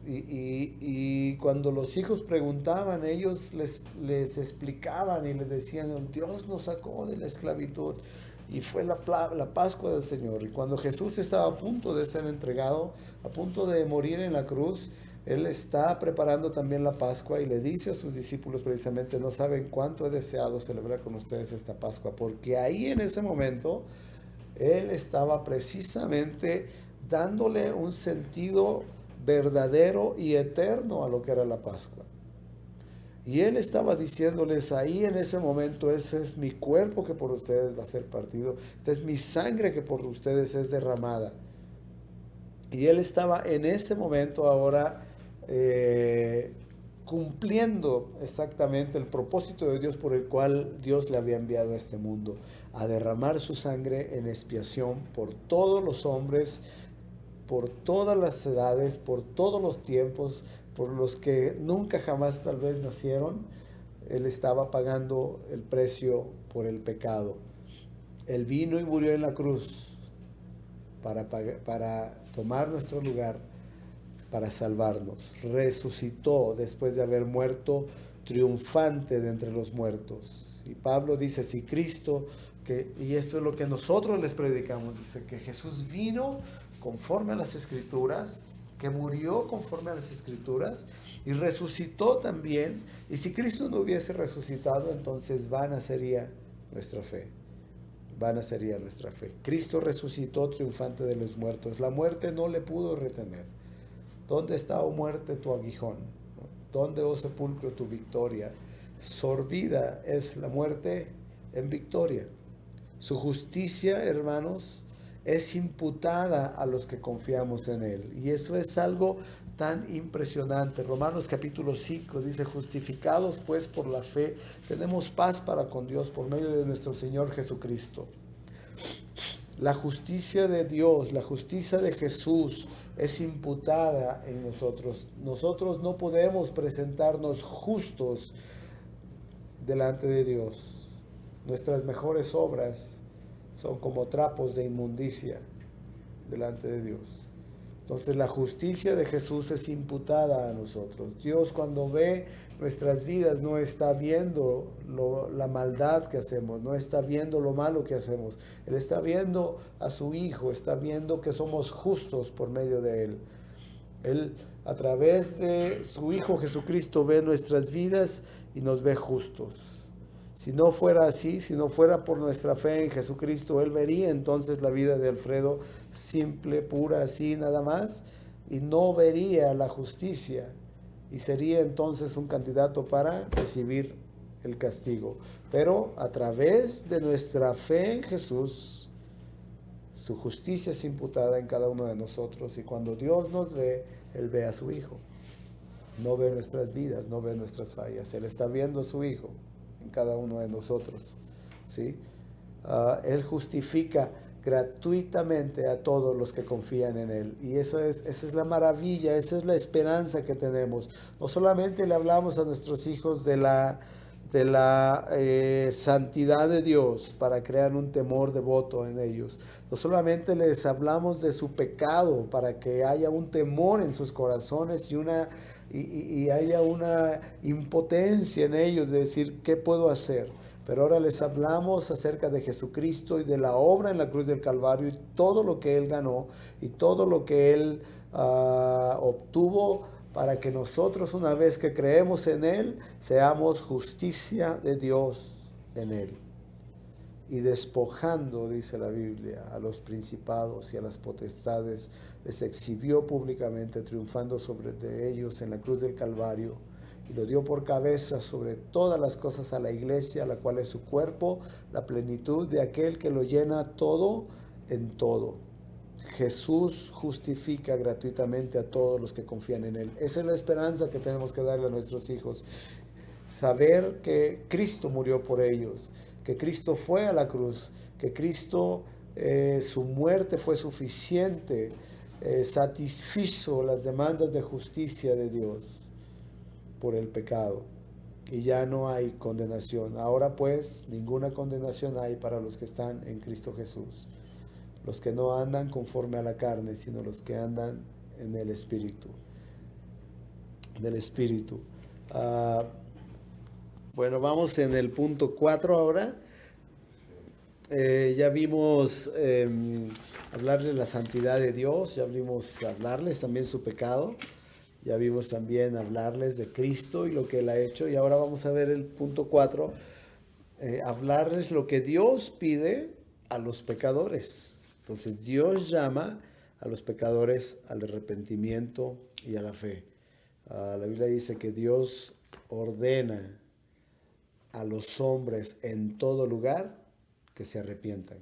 A: Y cuando los hijos preguntaban, ellos les explicaban y les decían, Dios nos sacó de la esclavitud. Y fue la Pascua del Señor. Y cuando Jesús estaba a punto de ser entregado, a punto de morir en la cruz, Él está preparando también la Pascua y le dice a sus discípulos precisamente, no saben cuánto he deseado celebrar con ustedes esta Pascua, porque ahí en ese momento Él estaba precisamente dándole un sentido verdadero y eterno a lo que era la Pascua. Y Él estaba diciéndoles ahí en ese momento, ese es mi cuerpo que por ustedes va a ser partido, esta es mi sangre que por ustedes es derramada. Y Él estaba en ese momento ahora cumpliendo exactamente el propósito de Dios por el cual Dios le había enviado a este mundo, a derramar su sangre en expiación por todos los hombres, por todas las edades, por todos los tiempos, por los que nunca jamás tal vez nacieron. Él estaba pagando el precio por el pecado. Él vino y murió en la cruz para tomar nuestro lugar, para salvarnos. Resucitó después de haber muerto, triunfante de entre los muertos. Y Pablo dice, si Cristo, y esto es lo que nosotros les predicamos, dice que Jesús vino conforme a las Escrituras, que murió conforme a las Escrituras y resucitó también. Y si Cristo no hubiese resucitado, entonces vana sería nuestra fe. Vana sería nuestra fe. Cristo resucitó triunfante de los muertos. La muerte no le pudo retener. ¿Dónde está, oh muerte, tu aguijón? ¿Dónde, oh sepulcro, tu victoria? Sorbida es la muerte en victoria. Su justicia, hermanos, es imputada a los que confiamos en Él. Y eso es algo tan impresionante. Romanos capítulo 5 dice, justificados pues por la fe, tenemos paz para con Dios por medio de nuestro Señor Jesucristo. La justicia de Dios, la justicia de Jesús es imputada en nosotros. Nosotros no podemos presentarnos justos delante de Dios. Nuestras mejores obras son como trapos de inmundicia delante de Dios. Entonces la justicia de Jesús es imputada a nosotros. Dios cuando ve nuestras vidas no está viendo la maldad que hacemos, no está viendo lo malo que hacemos. Él está viendo a su Hijo, está viendo que somos justos por medio de Él. Él a través de su Hijo Jesucristo ve nuestras vidas y nos ve justos. Si no fuera así, si no fuera por nuestra fe en Jesucristo, Él vería entonces la vida de Alfredo simple, pura, así nada más, y no vería la justicia, y sería entonces un candidato para recibir el castigo. Pero a través de nuestra fe en Jesús, su justicia es imputada en cada uno de nosotros, y cuando Dios nos ve, Él ve a su Hijo. No ve nuestras vidas, no ve nuestras fallas. Él está viendo a su Hijo en cada uno de nosotros. ¿Sí? Él justifica gratuitamente a todos los que confían en Él. Y esa es la maravilla, esa es la esperanza que tenemos. No solamente le hablamos a nuestros hijos de la santidad de Dios para crear un temor devoto en ellos. No solamente les hablamos de su pecado para que haya un temor en sus corazones y haya una impotencia en ellos de decir, ¿qué puedo hacer? Pero ahora les hablamos acerca de Jesucristo y de la obra en la cruz del Calvario y todo lo que Él ganó y todo lo que Él obtuvo para que nosotros, una vez que creemos en Él, seamos justicia de Dios en Él. Y despojando, dice la Biblia, a los principados y a las potestades, les exhibió públicamente, triunfando sobre de ellos en la cruz del Calvario, y lo dio por cabeza sobre todas las cosas a la iglesia, la cual es su cuerpo, la plenitud de aquel que lo llena todo en todo. Jesús justifica gratuitamente a todos los que confían en Él. Esa es la esperanza que tenemos que darle a nuestros hijos. Saber que Cristo murió por ellos, que Cristo fue a la cruz, que Cristo, su muerte fue suficiente, satisfizo las demandas de justicia de Dios por el pecado. Y ya no hay condenación. Ahora pues ninguna condenación hay para los que están en Cristo Jesús. Los que no andan conforme a la carne, sino los que andan en el Espíritu. Del Espíritu. Bueno, vamos en el punto 4 ahora. Ya vimos hablar de la santidad de Dios, ya vimos hablarles también su pecado, ya vimos también hablarles de Cristo y lo que Él ha hecho. Y ahora vamos a ver el punto 4, hablarles lo que Dios pide a los pecadores. Entonces Dios llama a los pecadores al arrepentimiento y a la fe. La Biblia dice que Dios ordena a los hombres en todo lugar que se arrepientan.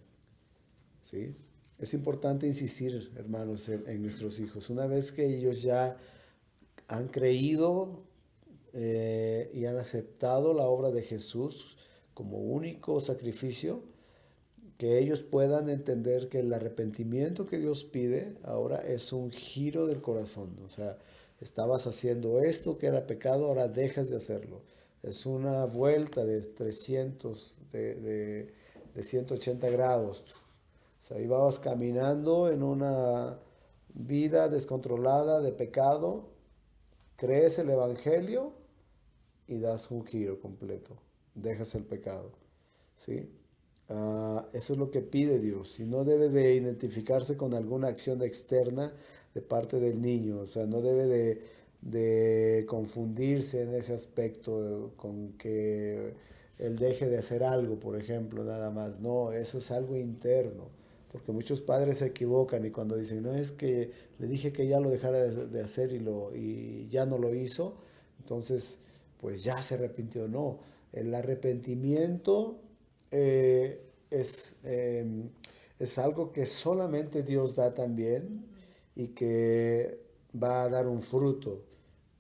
A: ¿Sí? Es importante insistir, hermanos, en nuestros hijos. Una vez que ellos ya han creído y han aceptado la obra de Jesús como único sacrificio, que ellos puedan entender que el arrepentimiento que Dios pide ahora es un giro del corazón. O sea, estabas haciendo esto que era pecado, ahora dejas de hacerlo. Es una vuelta de 300, de 180 grados. O sea, ibas caminando en una vida descontrolada de pecado, crees el Evangelio y das un giro completo. Dejas el pecado. ¿Sí? Eso es lo que pide Dios. Y no debe de identificarse con alguna acción externa de parte del niño. O sea, no debe de confundirse en ese aspecto con que él deje de hacer algo, por ejemplo, nada más. No, eso es algo interno. Porque muchos padres se equivocan y cuando dicen, no, es que le dije que ya lo dejara de hacer y ya no lo hizo, entonces pues ya se arrepintió. No, el arrepentimiento es algo que solamente Dios da también y que va a dar un fruto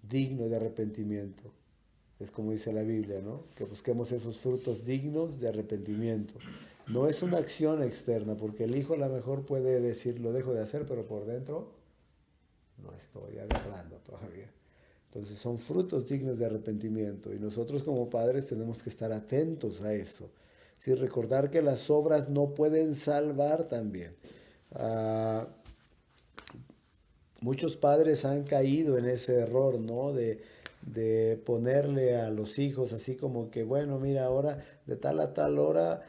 A: digno de arrepentimiento. Es como dice la Biblia, ¿no? Que busquemos esos frutos dignos de arrepentimiento. No es una acción externa, porque el hijo a lo mejor puede decir, lo dejo de hacer, pero por dentro no estoy agarrando todavía. Entonces son frutos dignos de arrepentimiento y nosotros como padres tenemos que estar atentos a eso. Sí, recordar que las obras no pueden salvar también. Muchos padres han caído en ese error, ¿no? De ponerle a los hijos así como que, bueno, mira, ahora de tal a tal hora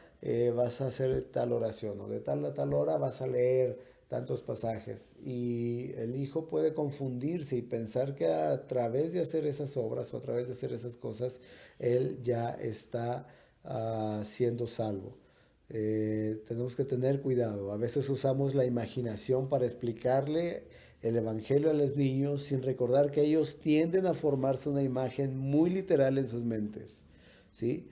A: vas a hacer tal oración, o de tal a tal hora vas a leer tantos pasajes. Y el hijo puede confundirse y pensar que a través de hacer esas obras o a través de hacer esas cosas, él ya está siendo salvo. Tenemos que tener cuidado. A veces usamos la imaginación para explicarle el Evangelio a los niños sin recordar que ellos tienden a formarse una imagen muy literal en sus mentes. ¿Sí?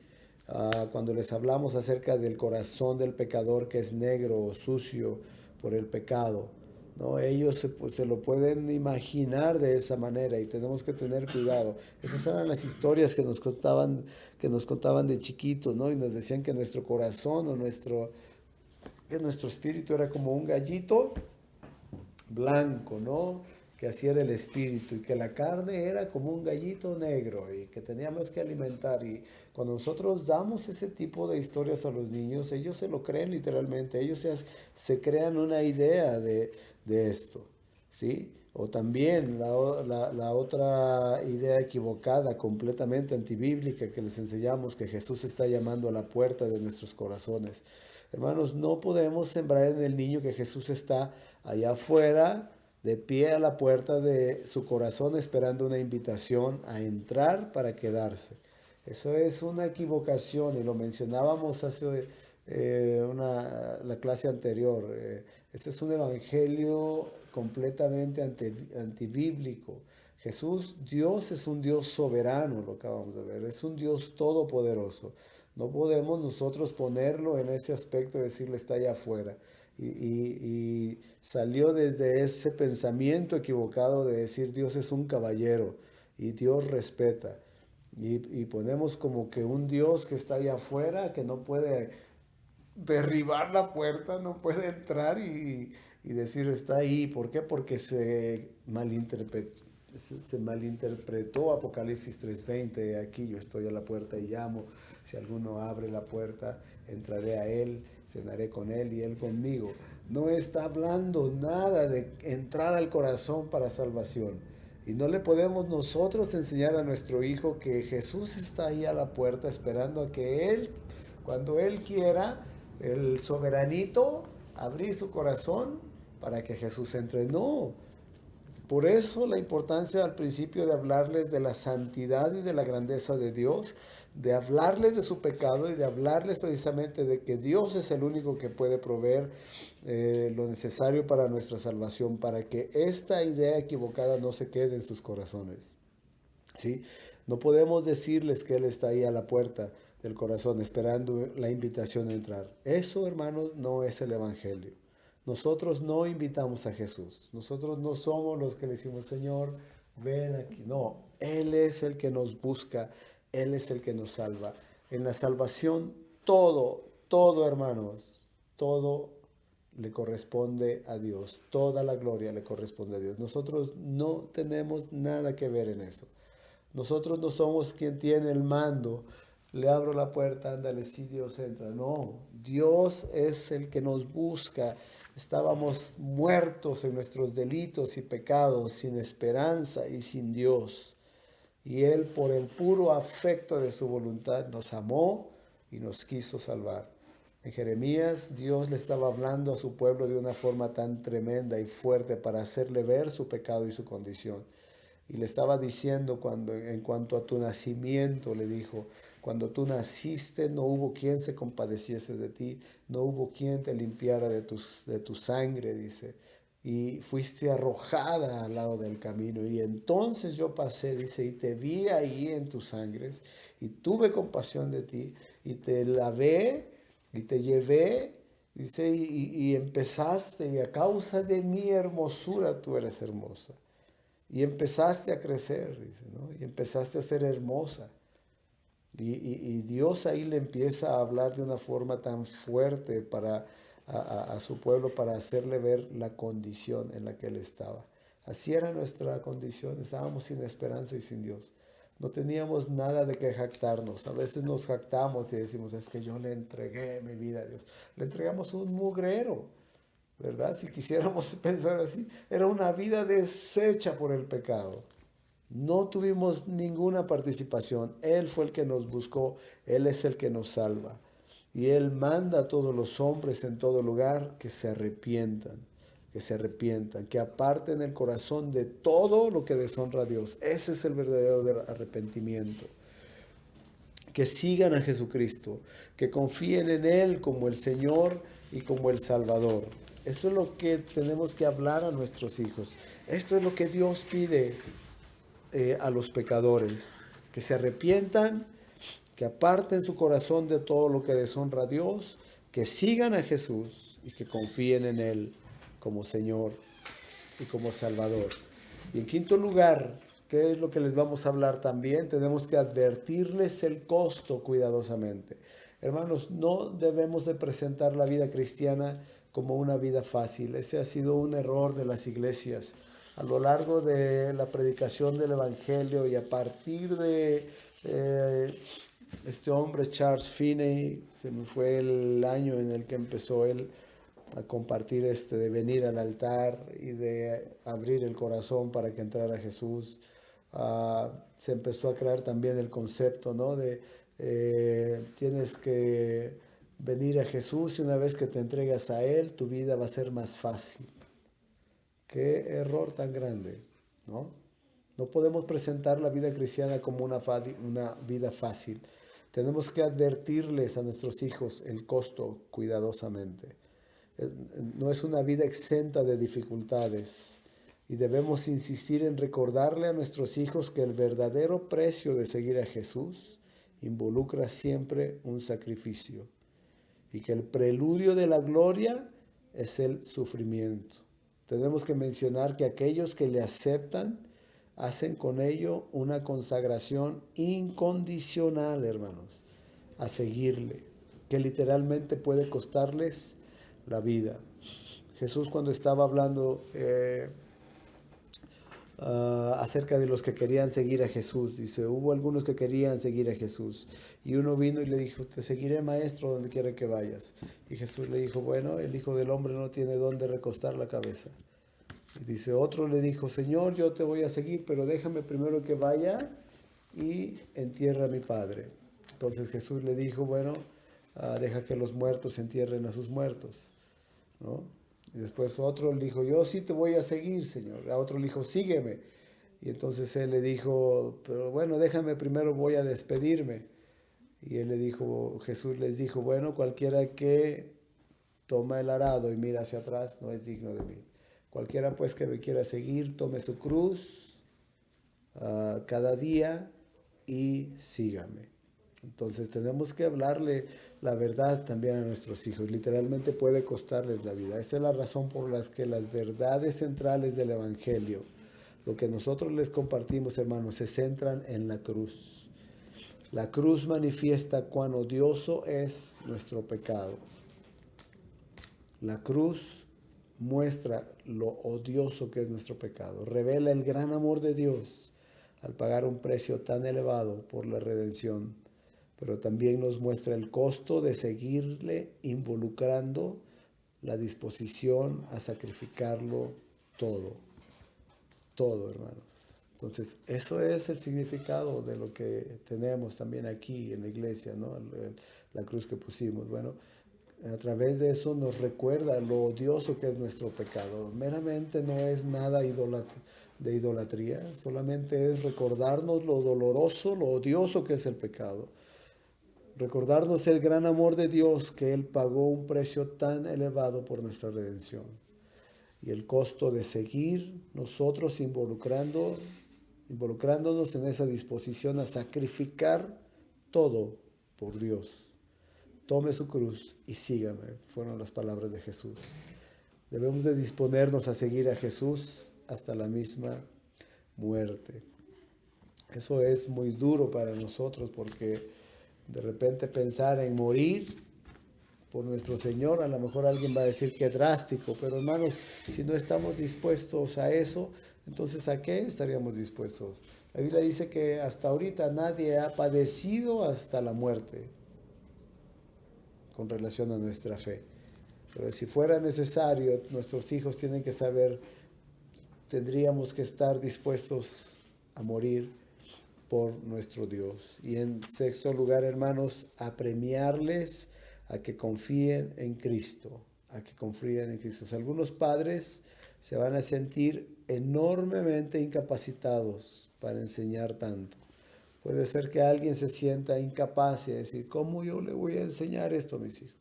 A: Cuando les hablamos acerca del corazón del pecador que es negro o sucio por el pecado, ¿no? Ellos se lo pueden imaginar de esa manera y tenemos que tener cuidado. Esas eran las historias que nos contaban de chiquitos, ¿no? Y nos decían que nuestro corazón o que nuestro espíritu era como un gallito blanco, ¿no? Que así era el espíritu y que la carne era como un gallito negro y que teníamos que alimentar. Y cuando nosotros damos ese tipo de historias a los niños, ellos se lo creen literalmente, ellos se crean una idea de esto, ¿sí? O también la otra idea equivocada, completamente antibíblica, que les enseñamos que Jesús está llamando a la puerta de nuestros corazones. Hermanos, no podemos sembrar en el niño que Jesús está allá afuera, de pie a la puerta de su corazón, esperando una invitación a entrar para quedarse. Eso es una equivocación y lo mencionábamos hace la clase anterior. Este es un evangelio completamente antibíblico. Jesús, Dios es un Dios soberano, lo acabamos de ver, es un Dios todopoderoso. No podemos nosotros ponerlo en ese aspecto de decirle está allá afuera. Y salió desde ese pensamiento equivocado de decir Dios es un caballero y Dios respeta. Y ponemos como que un Dios que está allá afuera, que no puede derribar la puerta, no puede entrar y decir está ahí. ¿Por qué? Porque se malinterpretó Apocalipsis 3:20. Aquí yo estoy a la puerta y llamo. Si alguno abre la puerta, entraré a él, cenaré con él y él conmigo. No está hablando nada de entrar al corazón para salvación. Y no le podemos nosotros enseñar a nuestro hijo que Jesús está ahí a la puerta esperando a que él, cuando él quiera, el soberanito, abrir su corazón para que Jesús entre. No, por eso la importancia al principio de hablarles de la santidad y de la grandeza de Dios, de hablarles de su pecado y de hablarles precisamente de que Dios es el único que puede proveer lo necesario para nuestra salvación, para que esta idea equivocada no se quede en sus corazones. ¿Sí? No podemos decirles que Él está ahí a la puerta del corazón esperando la invitación a entrar. Eso, hermanos, no es el Evangelio. Nosotros no invitamos a Jesús. Nosotros no somos los que le decimos, Señor, ven aquí. No, Él es el que nos busca. Él es el que nos salva. En la salvación, todo, hermanos, todo le corresponde a Dios. Toda la gloria le corresponde a Dios. Nosotros no tenemos nada que ver en eso. Nosotros no somos quien tiene el mando. Le abro la puerta, ándale, si Dios entra. No, Dios es el que nos busca. Estábamos muertos en nuestros delitos y pecados, sin esperanza y sin Dios. Y Él, por el puro afecto de su voluntad, nos amó y nos quiso salvar. En Jeremías, Dios le estaba hablando a su pueblo de una forma tan tremenda y fuerte para hacerle ver su pecado y su condición. Y le estaba diciendo en cuanto a tu nacimiento, le dijo, cuando tú naciste no hubo quien se compadeciese de ti, no hubo quien te limpiara de tu sangre, dice, y fuiste arrojada al lado del camino. Y entonces yo pasé, dice, y te vi ahí en tus sangres, y tuve compasión de ti, y te lavé, y te llevé, dice, y empezaste, y a causa de mi hermosura tú eres hermosa. Y empezaste a crecer, dice, ¿no? Y empezaste a ser hermosa. Y Dios ahí le empieza a hablar de una forma tan fuerte a su pueblo para hacerle ver la condición en la que él estaba. Así era nuestra condición, estábamos sin esperanza y sin Dios. No teníamos nada de que jactarnos. A veces nos jactamos y decimos, es que yo le entregué mi vida a Dios. Le entregamos un mugrero. ¿verdad? Si quisiéramos pensar así, era una vida deshecha por el pecado. No tuvimos ninguna participación. Él fue el que nos buscó, Él es el que nos salva. Y Él manda a todos los hombres en todo lugar que se arrepientan, que aparten el corazón de todo lo que deshonra a Dios. Ese es el verdadero arrepentimiento. Que sigan a Jesucristo, que confíen en Él como el Señor y como el Salvador. Eso es lo que tenemos que hablar a nuestros hijos. Esto es lo que Dios pide a los pecadores, que se arrepientan, que aparten su corazón de todo lo que deshonra a Dios, que sigan a Jesús y que confíen en Él como Señor y como Salvador. Y en quinto lugar, ¿qué es lo que les vamos a hablar también? Tenemos que advertirles el costo cuidadosamente. Hermanos, no debemos de presentar la vida cristiana como una vida fácil. Ese ha sido un error de las iglesias. A lo largo de la predicación del Evangelio y a partir de este hombre, Charles Finney, se me fue el año en el que empezó él a compartir de venir al altar y de abrir el corazón para que entrara Jesús. Se empezó a crear también el concepto, ¿no? De tienes que venir a Jesús y una vez que te entregas a Él, tu vida va a ser más fácil. Qué error tan grande, ¿no? No podemos presentar la vida cristiana como una vida fácil. Tenemos que advertirles a nuestros hijos el costo cuidadosamente. No es una vida exenta de dificultades y debemos insistir en recordarle a nuestros hijos que el verdadero precio de seguir a Jesús involucra siempre un sacrificio y que el preludio de la gloria es el sufrimiento. Tenemos que mencionar que aquellos que le aceptan hacen con ello una consagración incondicional, hermanos, a seguirle, que literalmente puede costarles la vida. Jesús cuando estaba hablando acerca de los que querían seguir a Jesús, dice, hubo algunos que querían seguir a Jesús y uno vino y le dijo, te seguiré maestro donde quiera que vayas. Y Jesús le dijo, bueno, el Hijo del Hombre no tiene dónde recostar la cabeza. Y dice, otro le dijo, Señor, yo te voy a seguir, pero déjame primero que vaya y entierre a mi padre. Entonces Jesús le dijo, bueno, deja que los muertos entierren a sus muertos, ¿no? Y después otro le dijo, yo sí te voy a seguir, Señor. A otro le dijo, sígueme. Y entonces él le dijo, pero bueno, déjame primero, voy a despedirme. Y él le dijo, Jesús les dijo, bueno, cualquiera que toma el arado y mira hacia atrás no es digno de mí. Cualquiera pues que me quiera seguir, tome su cruz cada día y sígame. Entonces tenemos que hablarle la verdad también a nuestros hijos. Literalmente puede costarles la vida. Esta es la razón por la que las verdades centrales del Evangelio, lo que nosotros les compartimos, hermanos, se centran en la cruz. La cruz manifiesta cuán odioso es nuestro pecado. La cruz muestra lo odioso que es nuestro pecado. Revela el gran amor de Dios al pagar un precio tan elevado por la redención, pero también nos muestra el costo de seguirle involucrando la disposición a sacrificarlo todo, todo, hermanos. Entonces, eso es el significado de lo que tenemos también aquí en la iglesia, ¿no? La cruz que pusimos. Bueno, a través de eso nos recuerda lo odioso que es nuestro pecado. Meramente no es nada de idolatría, solamente es recordarnos lo doloroso, lo odioso que es el pecado. Recordarnos el gran amor de Dios, que Él pagó un precio tan elevado por nuestra redención. Y el costo de seguir nosotros involucrándonos en esa disposición a sacrificar todo por Dios. Tome su cruz y sígame, fueron las palabras de Jesús. Debemos de disponernos a seguir a Jesús hasta la misma muerte. Eso es muy duro para nosotros porque de repente pensar en morir por nuestro Señor, a lo mejor alguien va a decir que drástico, pero hermanos, si no estamos dispuestos a eso, entonces ¿a qué estaríamos dispuestos? La Biblia dice que hasta ahorita nadie ha padecido hasta la muerte con relación a nuestra fe. Pero si fuera necesario, nuestros hijos tienen que saber, tendríamos que estar dispuestos a morir por nuestro Dios. Y en sexto lugar, hermanos, apremiarles a que confíen en Cristo, a que confíen en Cristo. O sea, algunos padres se van a sentir enormemente incapacitados para enseñar tanto. Puede ser que alguien se sienta incapaz y decir, ¿cómo yo le voy a enseñar esto a mis hijos?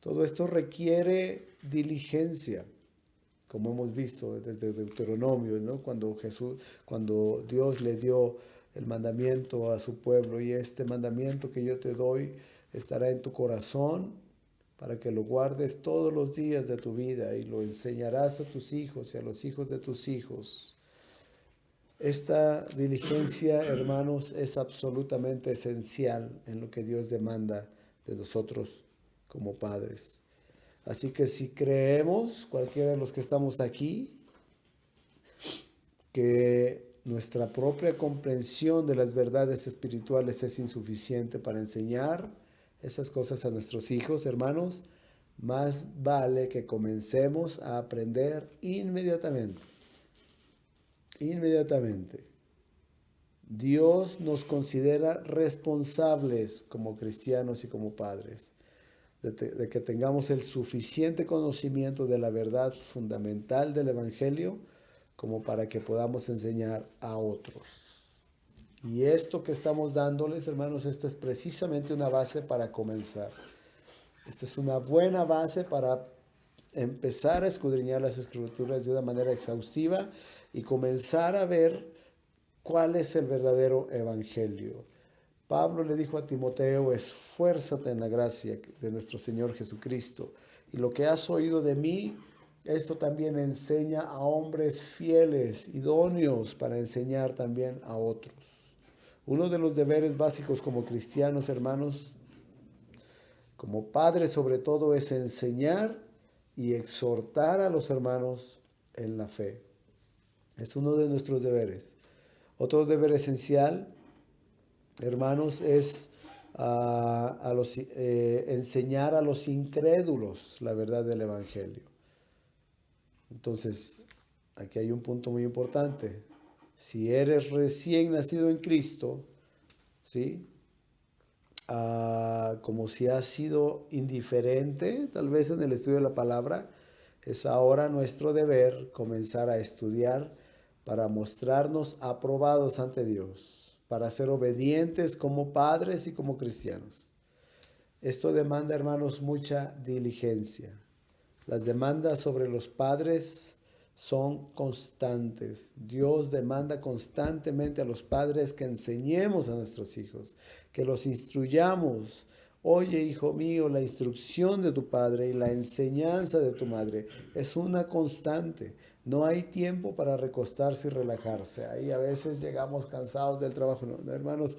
A: Todo esto requiere diligencia, como hemos visto desde Deuteronomio, ¿no? Cuando Dios le dio el mandamiento a su pueblo, y este mandamiento que yo te doy estará en tu corazón para que lo guardes todos los días de tu vida y lo enseñarás a tus hijos y a los hijos de tus hijos. Esta diligencia, hermanos, es absolutamente esencial en lo que Dios demanda de nosotros como padres. Así que si creemos, cualquiera de los que estamos aquí, que nuestra propia comprensión de las verdades espirituales es insuficiente para enseñar esas cosas a nuestros hijos, hermanos, más vale que comencemos a aprender inmediatamente. Inmediatamente. Dios nos considera responsables como cristianos y como padres, de que tengamos el suficiente conocimiento de la verdad fundamental del Evangelio como para que podamos enseñar a otros. Y esto que estamos dándoles, hermanos, esta es precisamente una base para comenzar. Esta es una buena base para empezar a escudriñar las Escrituras de una manera exhaustiva y comenzar a ver cuál es el verdadero evangelio. Pablo le dijo a Timoteo, esfuérzate en la gracia de nuestro Señor Jesucristo. Y lo que has oído de mí, esto también enseña a hombres fieles, idóneos para enseñar también a otros. Uno de los deberes básicos como cristianos, hermanos, como padres sobre todo, es enseñar y exhortar a los hermanos en la fe. Es uno de nuestros deberes. Otro deber esencial, hermanos, es enseñar a los incrédulos la verdad del Evangelio. Entonces, aquí hay un punto muy importante. Si eres recién nacido en Cristo, ¿sí? Como si has sido indiferente, tal vez en el estudio de la palabra, es ahora nuestro deber comenzar a estudiar para mostrarnos aprobados ante Dios, para ser obedientes como padres y como cristianos. Esto demanda, hermanos, mucha diligencia. Las demandas sobre los padres son constantes. Dios demanda constantemente a los padres que enseñemos a nuestros hijos, que los instruyamos. Oye, hijo mío, la instrucción de tu padre y la enseñanza de tu madre es una constante. No hay tiempo para recostarse y relajarse. Ahí a veces llegamos cansados del trabajo. No, hermanos,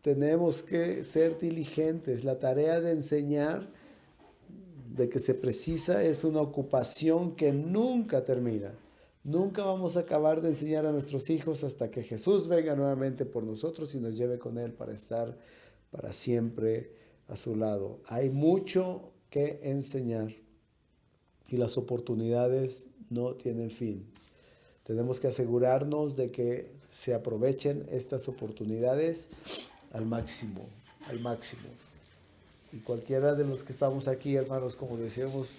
A: tenemos que ser diligentes. La tarea de enseñar, de que se precisa, es una ocupación que nunca termina. Nunca vamos a acabar de enseñar a nuestros hijos hasta que Jesús venga nuevamente por nosotros y nos lleve con Él para estar para siempre a su lado. Hay mucho que enseñar y las oportunidades no tienen fin. Tenemos que asegurarnos de que se aprovechen estas oportunidades al máximo, al máximo. Y cualquiera de los que estamos aquí, hermanos, como decíamos,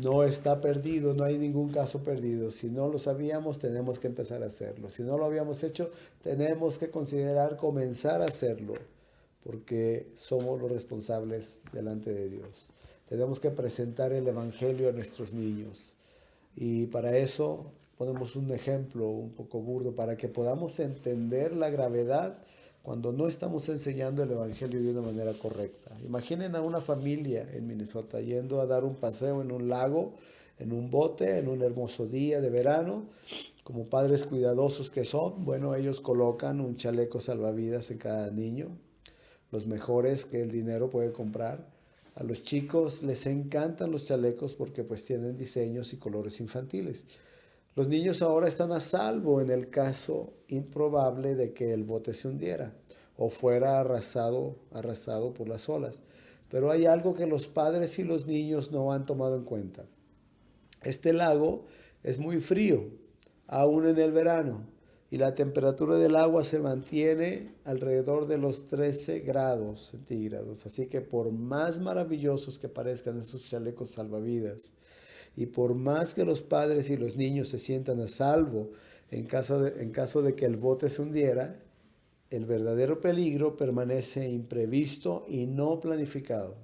A: no está perdido, no hay ningún caso perdido. Si no lo sabíamos, tenemos que empezar a hacerlo. Si no lo habíamos hecho, tenemos que considerar comenzar a hacerlo, porque somos los responsables delante de Dios. Tenemos que presentar el Evangelio a nuestros niños. Y para eso ponemos un ejemplo un poco burdo, para que podamos entender la gravedad cuando no estamos enseñando el Evangelio de una manera correcta. Imaginen a una familia en Minnesota yendo a dar un paseo en un lago, en un bote, en un hermoso día de verano. Como padres cuidadosos que son, bueno, ellos colocan un chaleco salvavidas en cada niño, los mejores que el dinero puede comprar. A los chicos les encantan los chalecos porque pues tienen diseños y colores infantiles. Los niños ahora están a salvo en el caso improbable de que el bote se hundiera o fuera arrasado por las olas. Pero hay algo que los padres y los niños no han tomado en cuenta. Este lago es muy frío, aún en el verano, y la temperatura del agua se mantiene alrededor de los 13 grados centígrados. Así que por más maravillosos que parezcan esos chalecos salvavidas, y por más que los padres y los niños se sientan a salvo en caso de que el bote se hundiera, el verdadero peligro permanece imprevisto y no planificado: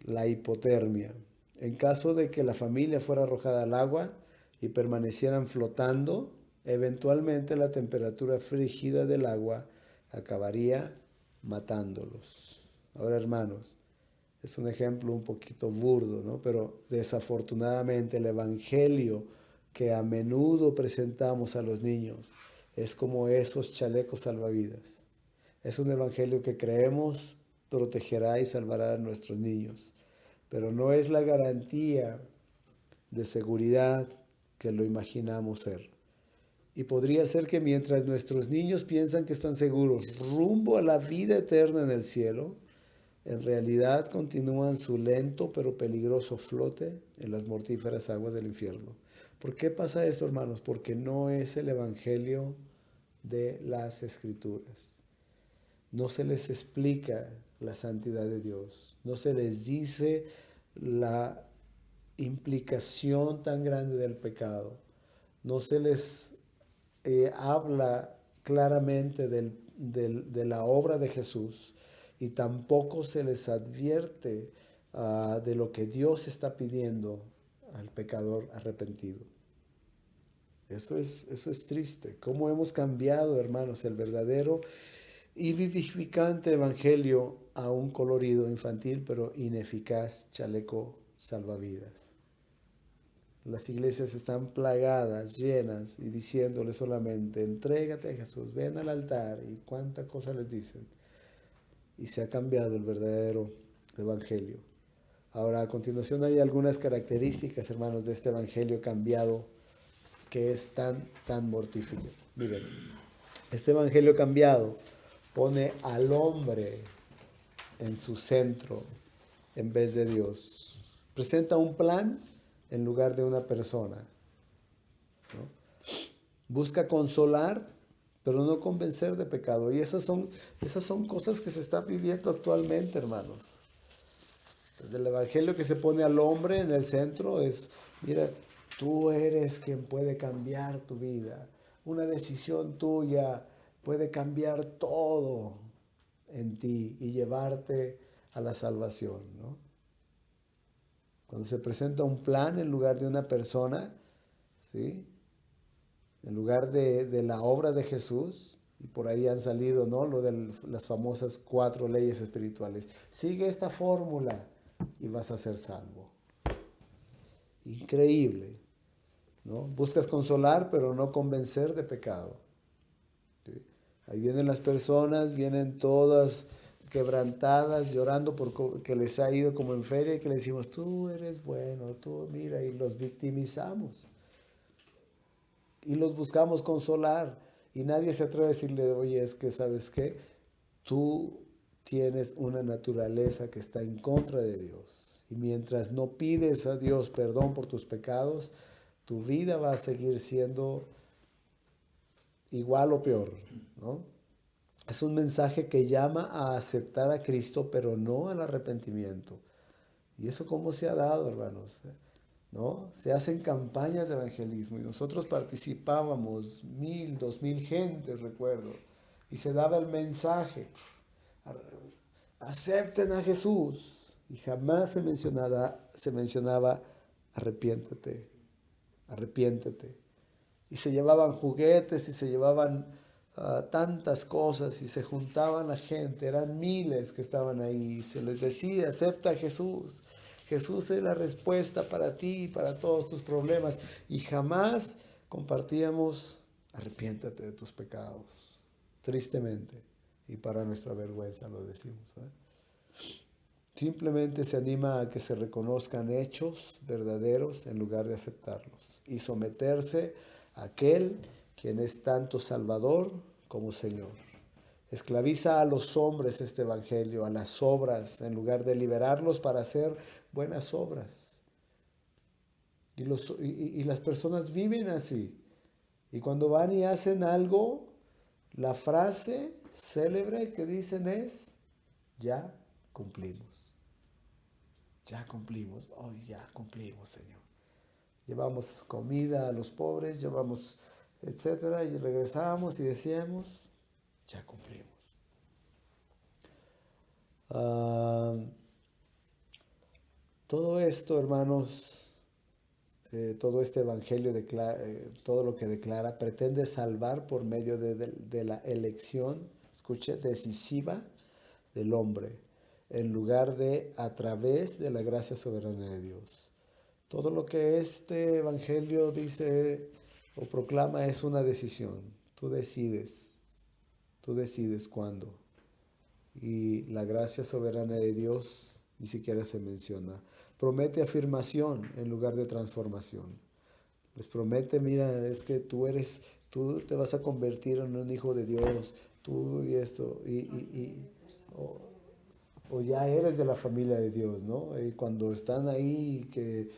A: la hipotermia. En caso de que la familia fuera arrojada al agua y permanecieran flotando, eventualmente la temperatura frígida del agua acabaría matándolos. Ahora, hermanos, es un ejemplo un poquito burdo, ¿no? Pero desafortunadamente el evangelio que a menudo presentamos a los niños es como esos chalecos salvavidas. Es un evangelio que creemos protegerá y salvará a nuestros niños, pero no es la garantía de seguridad que lo imaginamos ser. Y podría ser que mientras nuestros niños piensan que están seguros rumbo a la vida eterna en el cielo, en realidad continúan su lento pero peligroso flote en las mortíferas aguas del infierno. ¿Por qué pasa esto, hermanos? Porque no es el evangelio de las Escrituras. No se les explica la santidad de Dios. No se les dice la implicación tan grande del pecado. No se les habla claramente de la obra de Jesús, y tampoco se les advierte de lo que Dios está pidiendo al pecador arrepentido. Eso es triste. ¿Cómo hemos cambiado, hermanos, el verdadero y vivificante evangelio a un colorido infantil pero ineficaz chaleco salvavidas? Las iglesias están plagadas, llenas, y diciéndole solamente: entrégate a Jesús, ven al altar, y cuántas cosas les dicen. Y se ha cambiado el verdadero evangelio. Ahora, a continuación hay algunas características, hermanos, de este evangelio cambiado que es tan mortífero. Miren, este evangelio cambiado pone al hombre en su centro en vez de Dios. Presenta un plan en lugar de una persona, ¿no? Busca consolar, pero no convencer de pecado. Y esas son cosas que se están viviendo actualmente, hermanos. El evangelio que se pone al hombre en el centro es: mira, tú eres quien puede cambiar tu vida. Una decisión tuya puede cambiar todo en ti y llevarte a la salvación, ¿no? Cuando se presenta un plan en lugar de una persona, ¿sí? En lugar de la obra de Jesús, y por ahí han salido, ¿no?, lo de las famosas 4 leyes espirituales. Sigue esta fórmula y vas a ser salvo. Increíble, ¿no? Buscas consolar, pero no convencer de pecado, ¿sí? Ahí vienen las personas, vienen todas quebrantadas, llorando porque les ha ido como en feria, y que le decimos: tú eres bueno, tú mira, y los victimizamos. Y los buscamos consolar, y nadie se atreve a decirle: oye, es que, ¿sabes qué? Tú tienes una naturaleza que está en contra de Dios. Y mientras no pides a Dios perdón por tus pecados, tu vida va a seguir siendo igual o peor, ¿no? Es un mensaje que llama a aceptar a Cristo, pero no al arrepentimiento. ¿Y eso cómo se ha dado, hermanos? ¿No? Se hacen campañas de evangelismo, y nosotros participábamos, 1000, 2000 gentes, recuerdo, y se daba el mensaje: acepten a Jesús, y jamás se mencionaba arrepiéntete, arrepiéntete. Y se llevaban juguetes y se llevaban tantas cosas, y se juntaban la gente, eran miles que estaban ahí, y se les decía: acepta a Jesús. Jesús es la respuesta para ti y para todos tus problemas. Y jamás compartíamos: arrepiéntate de tus pecados. Tristemente, y para nuestra vergüenza lo decimos, ¿eh? Simplemente se anima a que se reconozcan hechos verdaderos en lugar de aceptarlos, y someterse a aquel quien es tanto Salvador como Señor. Esclaviza a los hombres este evangelio, a las obras, en lugar de liberarlos para hacer buenas obras. Y las personas viven así. Y cuando van y hacen algo, la frase célebre que dicen es, ya cumplimos. Ya cumplimos. Hoy ya cumplimos, Señor. Llevamos comida a los pobres, llevamos, etcétera, y regresamos y decíamos, ya cumplimos. Ah, todo esto, hermanos, todo este evangelio, todo lo que declara, pretende salvar por medio de la elección, escuche, decisiva del hombre, en lugar de a través de la gracia soberana de Dios. Todo lo que este evangelio dice o proclama es una decisión. Tú decides cuándo. Y la gracia soberana de Dios ni siquiera se menciona. Promete afirmación en lugar de transformación. Les promete, mira, es que tú te vas a convertir en un hijo de Dios, tú y esto, o, o ya eres de la familia de Dios, ¿no? Y cuando están ahí, que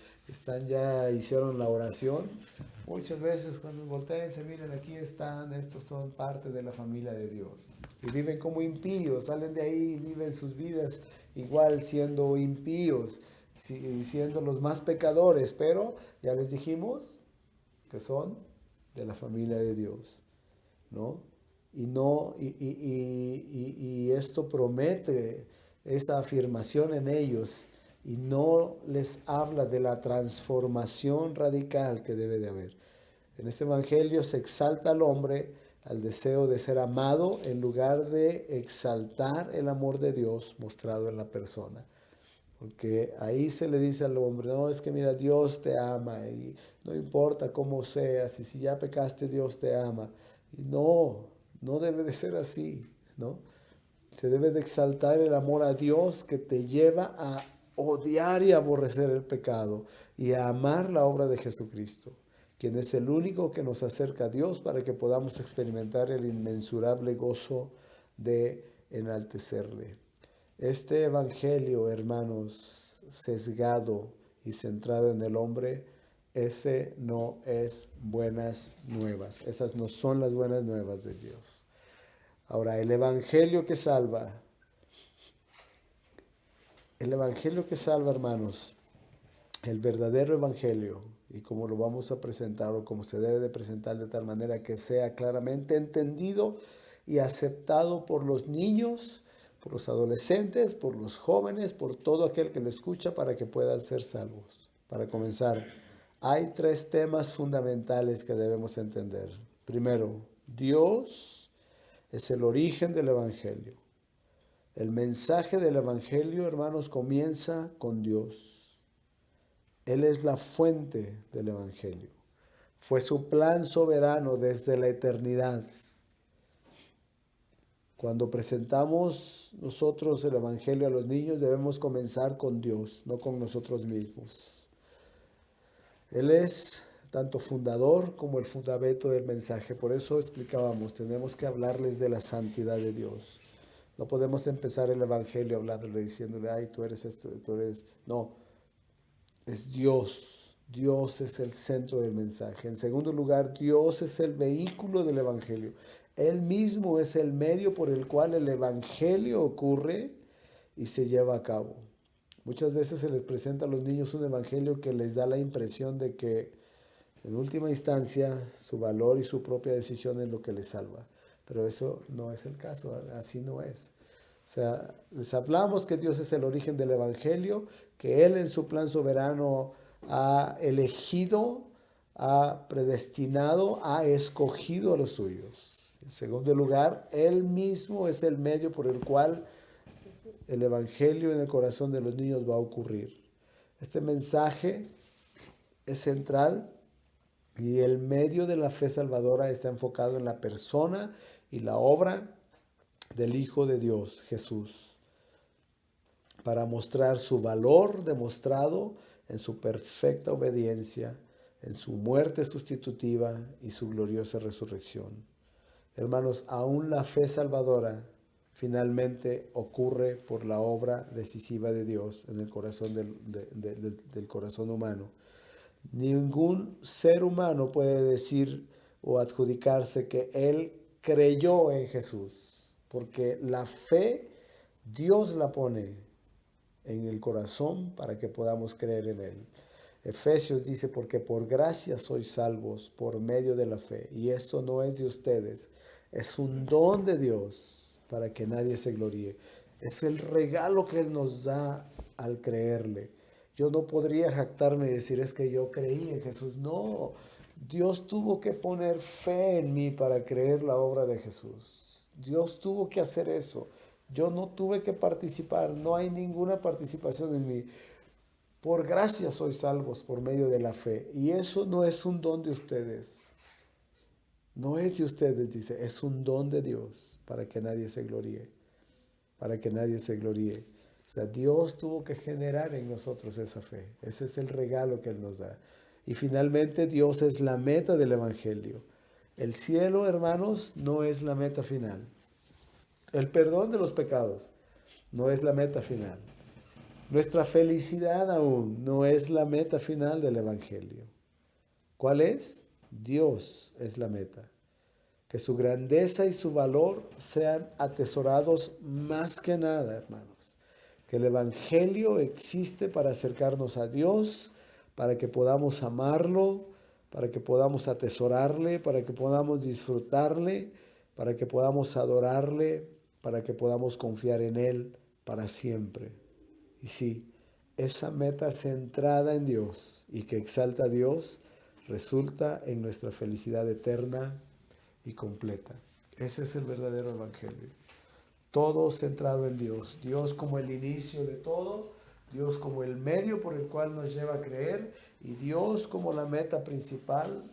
A: hicieron la oración, muchas veces cuando voltean se miren, aquí están, estos son parte de la familia de Dios. Y viven como impíos, salen de ahí y viven sus vidas igual siendo impíos, siendo los más pecadores, pero ya les dijimos que son de la familia de Dios, ¿no? Y no, y esto promete esa afirmación en ellos y no les habla de la transformación radical que debe de haber. En este evangelio se exalta al hombre al deseo de ser amado en lugar de exaltar el amor de Dios mostrado en la persona. Porque ahí se le dice al hombre, no, es que mira, Dios te ama y no importa cómo seas y si ya pecaste, Dios te ama. Y no debe de ser así, ¿no? Se debe de exaltar el amor a Dios que te lleva a odiar y aborrecer el pecado y a amar la obra de Jesucristo, quien es el único que nos acerca a Dios para que podamos experimentar el inmensurable gozo de enaltecerle. Este evangelio, hermanos, sesgado y centrado en el hombre, ese no es buenas nuevas. Esas no son las buenas nuevas de Dios. Ahora, el evangelio que salva, hermanos, el verdadero evangelio, y como lo vamos a presentar o como se debe de presentar de tal manera que sea claramente entendido y aceptado por los niños, por los adolescentes, por los jóvenes, por todo aquel que lo escucha para que puedan ser salvos. Para comenzar, hay tres temas fundamentales que debemos entender. Primero, Dios es el origen del evangelio. El mensaje del evangelio, hermanos, comienza con Dios. Él es la fuente del evangelio. Fue su plan soberano desde la eternidad. Cuando presentamos nosotros el evangelio a los niños, debemos comenzar con Dios, no con nosotros mismos. Él es tanto fundador como el fundamento del mensaje. Por eso explicábamos, tenemos que hablarles de la santidad de Dios. No podemos empezar el evangelio hablándole, diciéndole, ay, tú eres esto, tú eres... No, es Dios. Dios es el centro del mensaje. En segundo lugar, Dios es el vehículo del evangelio. Él mismo es el medio por el cual el evangelio ocurre y se lleva a cabo. Muchas veces se les presenta a los niños un evangelio que les da la impresión de que en última instancia su valor y su propia decisión es lo que les salva. Pero eso no es el caso, así no es. O sea, les hablamos que Dios es el origen del evangelio, que Él en su plan soberano ha elegido, ha predestinado, ha escogido a los suyos. En segundo lugar, Él mismo es el medio por el cual el evangelio en el corazón de los niños va a ocurrir. Este mensaje es central y el medio de la fe salvadora está enfocado en la persona y la obra del Hijo de Dios, Jesús, para mostrar su valor demostrado en su perfecta obediencia, en su muerte sustitutiva y su gloriosa resurrección. Hermanos, aún la fe salvadora finalmente ocurre por la obra decisiva de Dios en el corazón del corazón humano. Ningún ser humano puede decir o adjudicarse que él creyó en Jesús, porque la fe Dios la pone en el corazón para que podamos creer en él. Efesios dice, porque por gracia sois salvos por medio de la fe, y esto no es de ustedes, es un don de Dios para que nadie se gloríe. Es el regalo que Él nos da al creerle. Yo no podría jactarme y decir, es que yo creí en Jesús. No, Dios tuvo que poner fe en mí para creer la obra de Jesús. Dios tuvo que hacer eso. Yo no tuve que participar, no hay ninguna participación en mí. Por gracia sois salvos por medio de la fe. Y eso no es un don de ustedes. No es de ustedes, dice, es un don de Dios para que nadie se gloríe. Para que nadie se gloríe. O sea, Dios tuvo que generar en nosotros esa fe. Ese es el regalo que Él nos da. Y finalmente Dios es la meta del Evangelio. El cielo, hermanos, no es la meta final. El perdón de los pecados no es la meta final. Nuestra felicidad aún no es la meta final del Evangelio. ¿Cuál es? Dios es la meta. Que su grandeza y su valor sean atesorados más que nada, hermanos. Que el Evangelio existe para acercarnos a Dios, para que podamos amarlo, para que podamos atesorarle, para que podamos disfrutarle, para que podamos adorarle, para que podamos confiar en Él para siempre. Y sí, esa meta centrada en Dios y que exalta a Dios resulta en nuestra felicidad eterna y completa. Ese es el verdadero evangelio. Todo centrado en Dios. Dios como el inicio de todo, Dios como el medio por el cual nos lleva a creer y Dios como la meta principal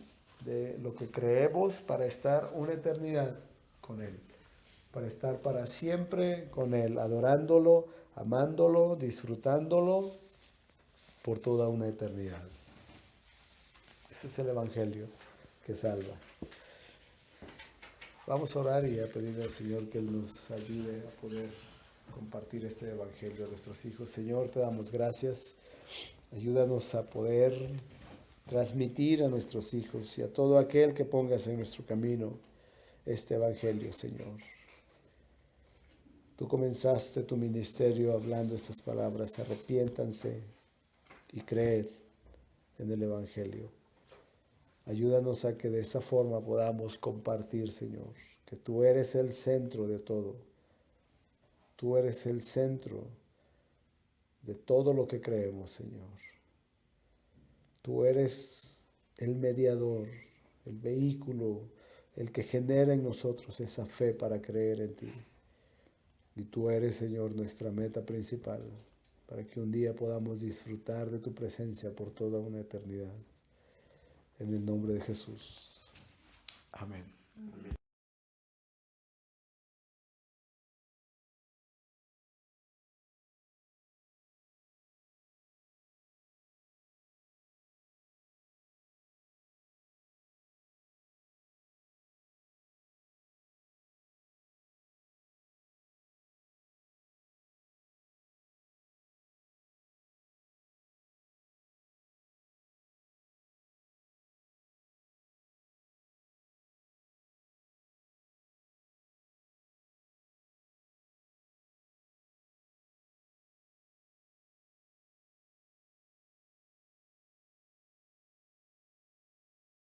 A: de lo que creemos para estar una eternidad con Él. Para estar para siempre con Él, adorándolo, amándolo, disfrutándolo por toda una eternidad. Ese es el Evangelio que salva. Vamos a orar y a pedirle al Señor que Él nos ayude a poder compartir este Evangelio a nuestros hijos. Señor, te damos gracias. Ayúdanos a poder transmitir a nuestros hijos y a todo aquel que pongas en nuestro camino este Evangelio, Señor. Tú comenzaste tu ministerio hablando estas palabras, arrepiéntanse y creed en el Evangelio. Ayúdanos a que de esa forma podamos compartir, Señor, que tú eres el centro de todo. Tú eres el centro de todo lo que creemos, Señor. Tú eres el mediador, el vehículo, el que genera en nosotros esa fe para creer en ti. Y tú eres, Señor, nuestra meta principal, para que un día podamos disfrutar de tu presencia por toda una eternidad. En el nombre de Jesús. Amén.